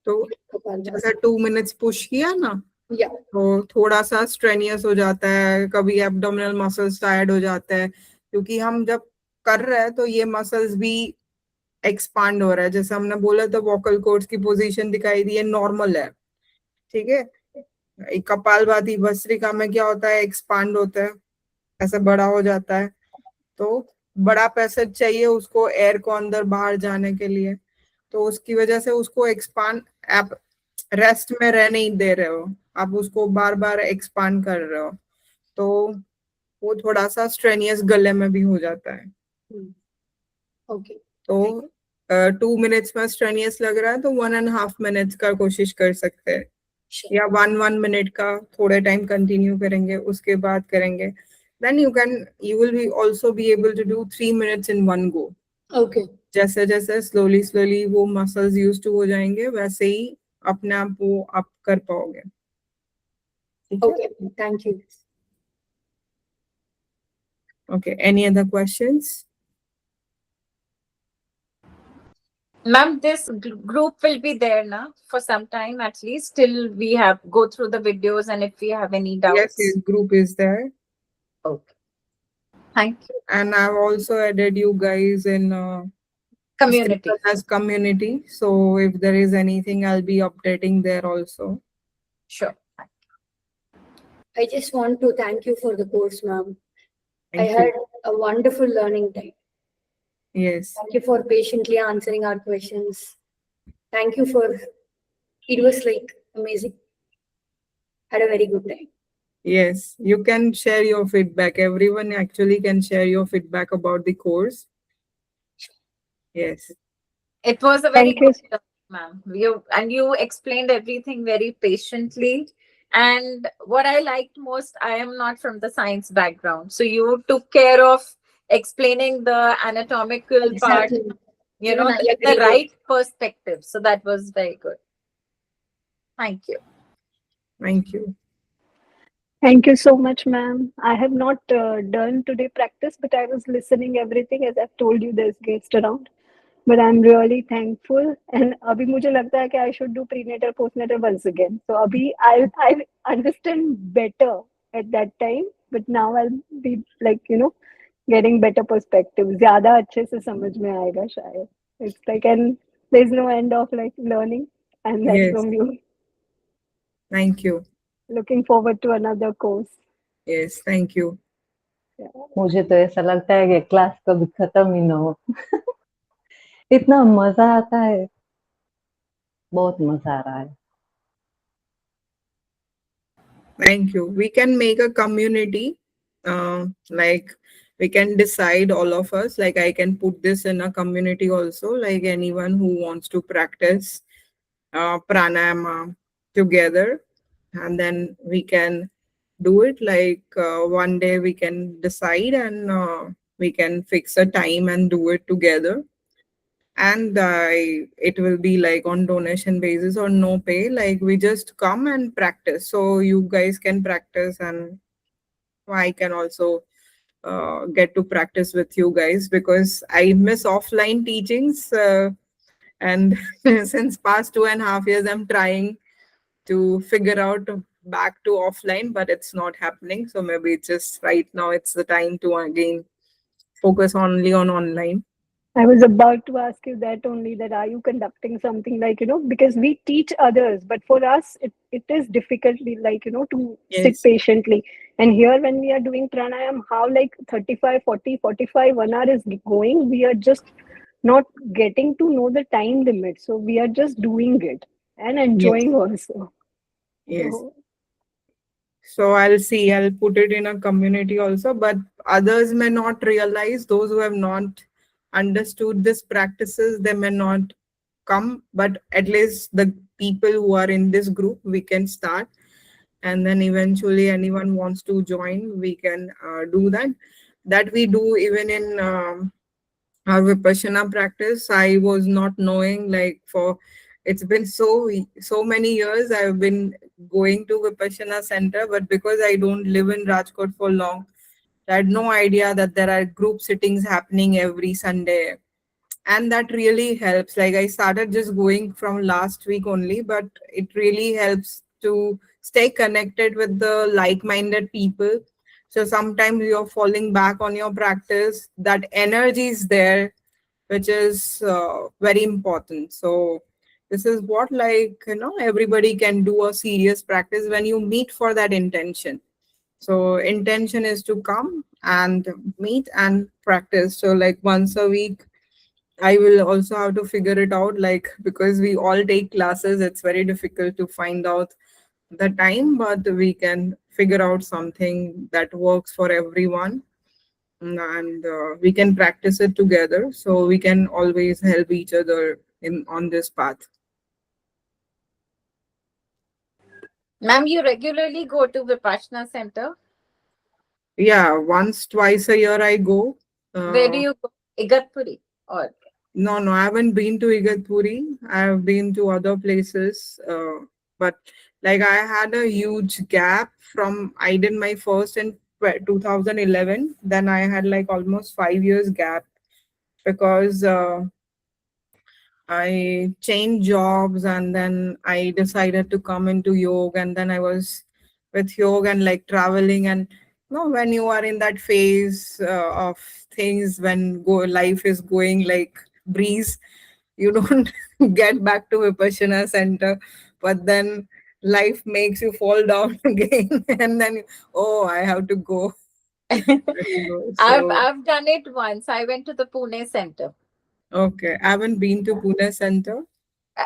तो जैसे 2 minutes push किया ना, Yeah. तो थोड़ा सा strenuous हो जाता है, कभी एब्डोमिनल मसल्स टायर्ड हो जाते हैं, क्योंकि हम जब कर रहे हैं तो ये मसल्स भी एक्सपांड हो रहा है। जैसे हमने बोला तो वोकल कॉर्ड्स की पोजीशन दिखाई दी है, नॉर्मल है, ठीक है। कपालभाति भस्त्रिका में क्या होता है, एक्सपांड होता है, ऐसे बड़ा हो जाता है, तो बड़ा पैसेज चाहिए उसको एयर को अंदर बाहर जाने के लिए, तो उसकी वजह से उसको एक्सपांड, आप रेस्ट में रह नहीं दे रहे हो, आप उसको बार बार एक्सपांड कर रहे हो, तो वो थोड़ा सा स्ट्रेनियस गले में भी हो जाता है। Okay. तो 2 मिनट्स में स्ट्रेनियस लग रहा है तो 1.5 मिनट्स का कोशिश कर सकते हैं, या 1 मिनट का थोड़े टाइम कंटिन्यू करेंगे, उसके बाद करेंगे। Then you will be also be able to do 3 minutes in one go. Okay. जैसे जैसे slowly वो मसल्स यूज टू हो जाएंगे, वैसे ही अपने आप वो आप कर पाओगे। Okay. Thank you. Okay, any other questions? Ma'am, this group will be there now for some time at least till we have go through the videos, and if we have any doubts. Yes, group is there. Okay. Thank you. And I've also added you guys in Community. as community. So if there is anything, I'll be updating there also. Sure. I just want to thank you for the course, ma'am. Thank I you. had a wonderful learning time. Yes. Thank you for patiently answering our questions. Thank you for, it was like amazing. Had a very good time. Yes, you can share your feedback. Everyone actually can share your feedback about the course. Yes. It was a very Thank you. good learning, ma'am. You explained everything very patiently. And what I liked most, I am not from the science background. So you took care of explaining the anatomical part, Exactly. you Even know, I in agree the with- right perspective. So that was very good. Thank you. Thank you. Thank you so much, ma'am. I have not done today practice, but I was listening everything. As I've told you, there's guest around. But I'm really thankful. And अभी मुझे लगता है कि I should do prenatal, postnatal once again. So अभी I understand better at that time. But now I'll be like, getting better perspective. ज़्यादा अच्छे से समझ में आएगा शायद. It's like, and there's no end of like learning. And that's Yes. from you. Thank you. Looking forward to another course. Yes, thank you. मुझे तो ऐसा लगता है कि क्लास कभी खत्म ही ना हो। इतना मजा आता है, बहुत मजा आ रहा है। Thank you. We can make a community, like we can decide all of us, like I can put this in a community also, like anyone who wants to practice pranayama together, and then we can do it like one day we can decide, and we can fix a time and do it together. And it will be like on donation basis or no pay, like we just come and practice, so you guys can practice and I can also get to practice with you guys, because I miss offline teachings, and since past 2.5 years I'm trying to figure out back to offline, but it's not happening. So maybe it's just right now it's the time to again focus only on online. I was about to ask you that only, that are you conducting something like, because we teach others, but for us, it is difficultly like, to sit Yes. patiently. And here, when we are doing pranayam, how like 35, 40, 45, 1 hour is going, we are just not getting to know the time limit. So we are just doing it and enjoying also. Yes. So, So I'll put it in a community also, but others may not realize, those who have not understood this practices, they may not come, but at least the people who are in this group, we can start. And then eventually anyone wants to join, we can do that. That we do even in our Vipassana practice. I was not knowing, like for it's been so many years I've been going to Vipassana center, but because I don't live in Rajkot for long, I had no idea that there are group sittings happening every Sunday. And that really helps. Like I started just going from last week only, but it really helps to stay connected with the like-minded people. So sometimes you're falling back on your practice, that energy is there, which is very important. So this is what, like, everybody can do a serious practice when you meet for that intention. So intention is to come and meet and practice. So like once a week, I will also have to figure it out, like because we all take classes, it's very difficult to find out the time, but we can figure out something that works for everyone, and we can practice it together, so we can always help each other in on this path. Ma'am, you regularly go to Vipassana center. Yeah, once, twice a year I go. Where do you go? Igatpuri or No, I haven't been to Igatpuri. I've been to other places, but like I had a huge gap from I did my first in 2011. Then I had like almost 5 years gap, because I changed jobs, and then I decided to come into yoga, and then I was with yoga and like traveling. And when you are in that phase of things, when life is going like breeze, you don't get back to Vipassana center, but then life makes you fall down again, and then I have to go. So, I've done it once. I went to the Pune center. okay, I haven't been to Pune center.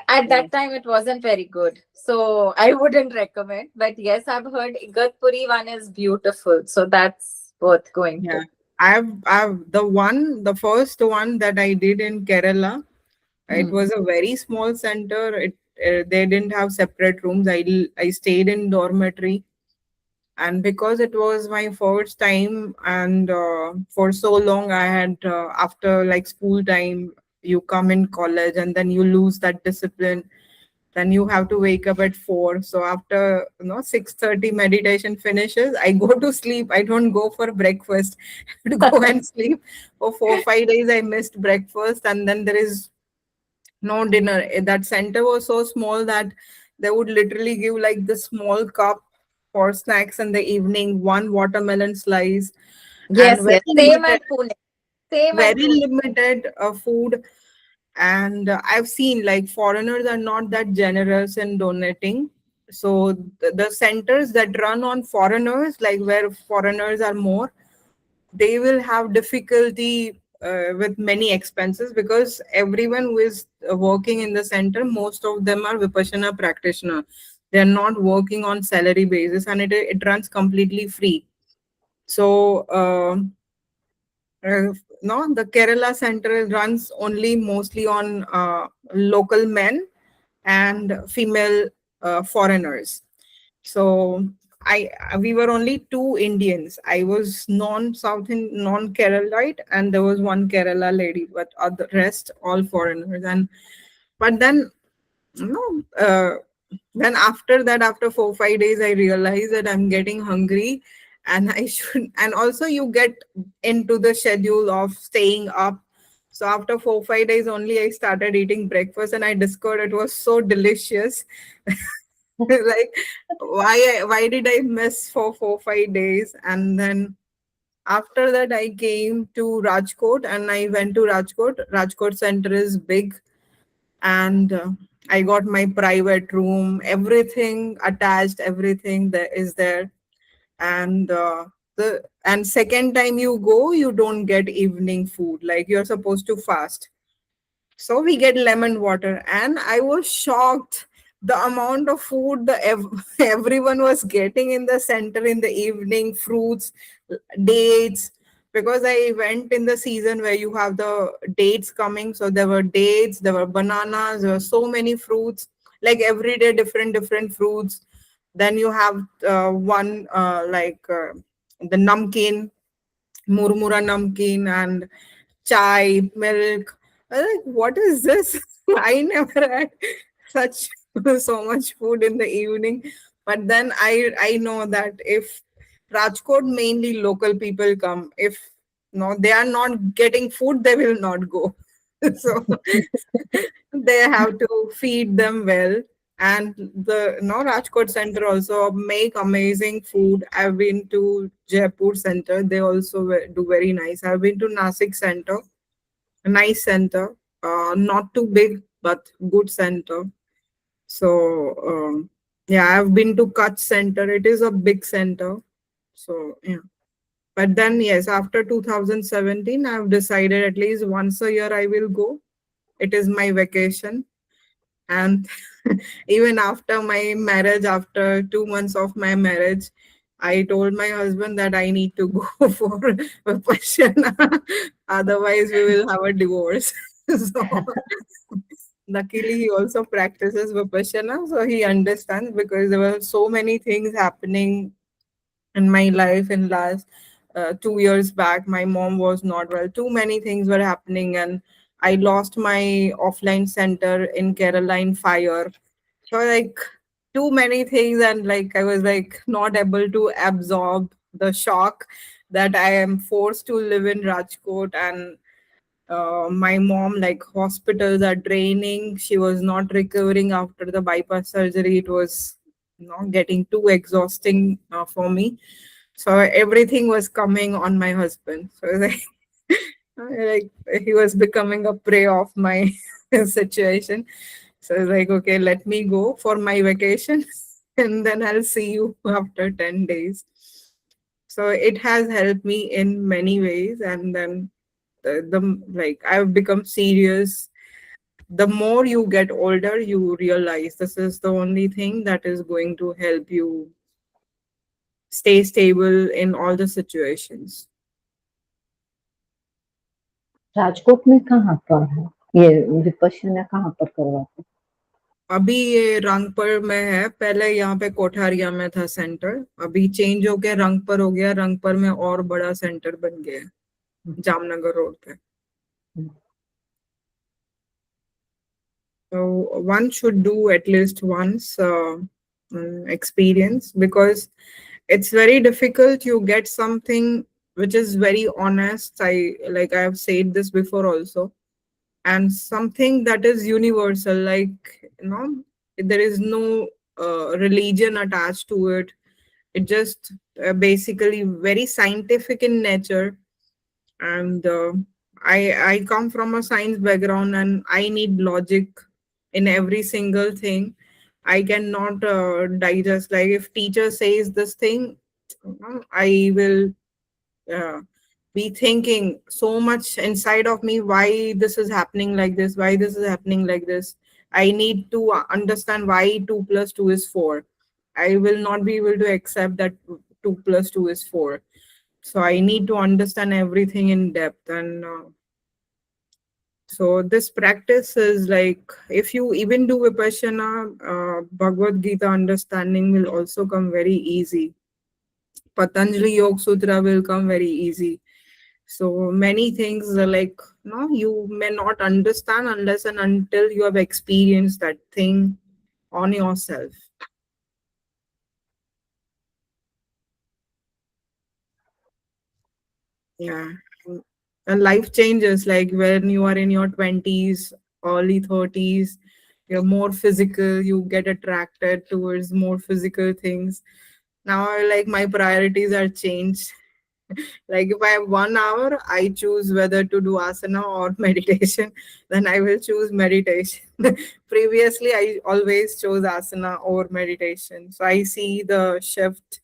At that time, it wasn't very good, so I wouldn't recommend. But yes, I've heard Igatpuri one is beautiful, so that's worth going Yeah, to. I've the first one that I did in Kerala. It was a very small center. They didn't have separate rooms. I stayed in dormitory, And because it was my first time, and for so long I had, after like school time, you come in college and then you lose that discipline. Then you have to wake up at 4. So after 6:30 meditation finishes, I go to sleep. I don't go for breakfast. I have to go and sleep. For 4 5 days I missed breakfast, and then there is no dinner. That center was so small that they would literally give like the small cup for snacks in the evening, one watermelon slice, and Yes, yes. Same at Pune. Same at very Pune. limited food. And I've seen like foreigners are not that generous in donating. So the centers that run on foreigners, like where foreigners are more, they will have difficulty with many expenses, because everyone who is working in the center, most of them are Vipassana practitioner. They're not working on salary basis, and it runs completely free. So no, the Kerala center runs only mostly on local men and female foreigners. So we were only two Indians. I was non-South non-Keralite, and there was one Kerala lady, but other rest all foreigners. And but then no, then after that, after 4 5 days, I realized that I'm getting hungry, and I should. And also, you get into the schedule of staying up. So after 4 5 days only, I started eating breakfast, and I discovered it was so delicious. Like, why did I miss for 4 5 days? And then after that, I came to Rajkot, and I went to Rajkot. Rajkot center is big, and I got my private room, everything attached, everything that is there. And and second time you go, you don't get evening food, like you're supposed to fast. So we get lemon water, and I was shocked the amount of food everyone was getting in the center in the evening, fruits, dates. Because I went in the season where you have the dates coming, so there were dates, there were bananas, there were so many fruits, like every day different fruits. Then you have one the namkeen, murmura namkeen, and chai, milk. I was like, what is this? I never had such so much food in the evening. But then I know that if Rajkot, mainly local people come. If no, they are not getting food, they will not go. So they have to feed them well. And the Rajkot center also make amazing food. I've been to Jaipur center. They also do very nice. I've been to Nasik center, a nice center, not too big but good center. So yeah, I've been to Kutch center. It is a big center. So yeah. But then yes, after 2017, I've decided at least once a year I will go. It is my vacation. And even after my marriage, after 2 months of my marriage, I told my husband that I need to go for Vipassana. Otherwise, we will have a divorce. So luckily, he also practices Vipassana, so he understands, because there were so many things happening in my life in last 2 years back. My mom was not well. Too many things were happening, and I lost my offline center in Caroline fire. So like too many things, and like I was like not able to absorb the shock that I am forced to live in Rajkot. And my mom, like hospitals are draining. She was not recovering after the bypass surgery. It was getting too exhausting for me. So everything was coming on my husband. So like, like he was becoming a prey of my situation. So I was like, okay, let me go for my vacation and then I'll see you after 10 days. So it has helped me in many ways. And then the like I've become serious. The more you get older, you realize this is the only thing that is going to help you stay stable in all the situations. Rajkot में कहाँ पर है ये विपश्यना, कहाँ पर करवाते हैं? अभी ये रंगपुर में है, पहले यहाँ पे कोठारिया में था सेंटर, अभी चेंज हो के रंगपुर हो गया, रंगपुर में और बड़ा सेंटर बन गया है, जामनगर रोड पे. So one should do at least once experience, because it's very difficult. You get something which is very honest. I have said this before also, and something that is universal. There is no religion attached to it. It just basically very scientific in nature, and I come from a science background, and I need logic in every single thing. I cannot digest, like if teacher says this thing, I will be thinking so much inside of me, why this is happening like this, why this is happening like this. I need to understand why 2 plus 2 is 4. I will not be able to accept that 2 plus 2 is 4. So I need to understand everything in depth, and so this practice is like, if you even do Vipassana, Bhagavad Gita understanding will also come very easy. Patanjali Yoga Sutra will come very easy. So many things are like, no, you may not understand unless and until you have experienced that thing on yourself. Yeah. And life changes, like when you are in your 20s, early 30s, you're more physical, you get attracted towards more physical things. Now, like, my priorities are changed. Like if I have 1 hour, I choose whether to do asana or meditation, then I will choose meditation. Previously, I always chose asana over meditation. So I see the shift.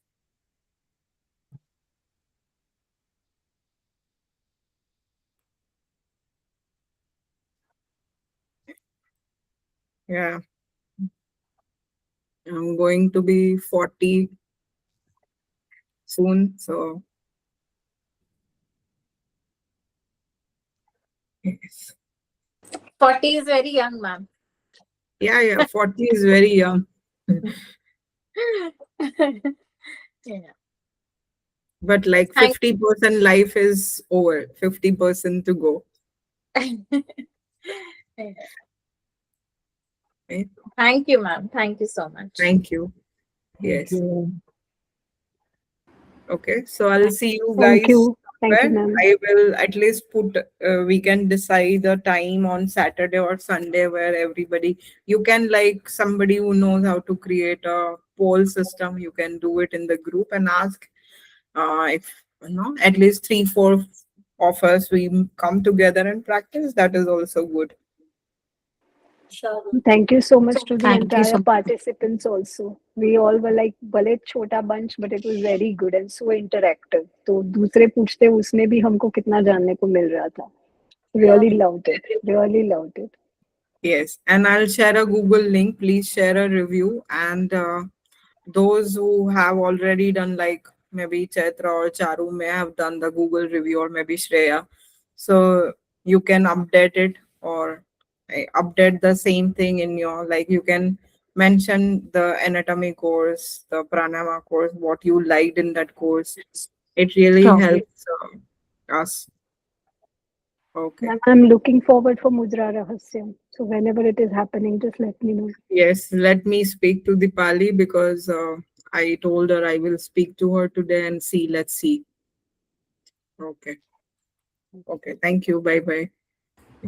Yeah. I'm going to be 40 soon. So yes. 40 is very young, ma'am. Yeah, 40 is very young. Yeah. But like Thank- 50% life is over, 50% to go. Yeah. Right? Thank you, ma'am. Thank you so much. Thank you. Yes. Okay, so I'll see you Thank guys you. Thank you, somewhere. ma'am. I will at least put, we can decide a time on Saturday or Sunday where everybody, you can, like somebody who knows how to create a poll system, you can do it in the group and ask if, at least 3-4 of us, we come together and practice. That is also good. Sure. Thank you so much to the Thank you entire so much. participants also. We all were like भले छोटा bunch, but it was very good and so interactive. तो दूसरे पूछते उसमें भी हमको कितना जानने को मिल रहा था. Really loved it. Really loved it. Yes, and I'll share a Google link. Please share a review. And those who have already done, like maybe Chaitra or Charu may have done the Google review, or maybe Shreya. So you can update it, or update the same thing in your, like you can mention the anatomy course, the pranayama course, what you liked in that course. It really Sure. helps us. Okay. Ma'am, I'm looking forward for Mudra Rahasyam. So whenever it is happening, just let me know. Yes, let me speak to Dipali, because I told her I will speak to her today and see. Let's see. Okay. Okay. Thank you. Bye bye.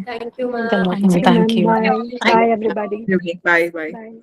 Thank you, ma'am. Thank you. Thank you, ma'am. Thank you. Bye. Bye, everybody. Bye bye. Bye.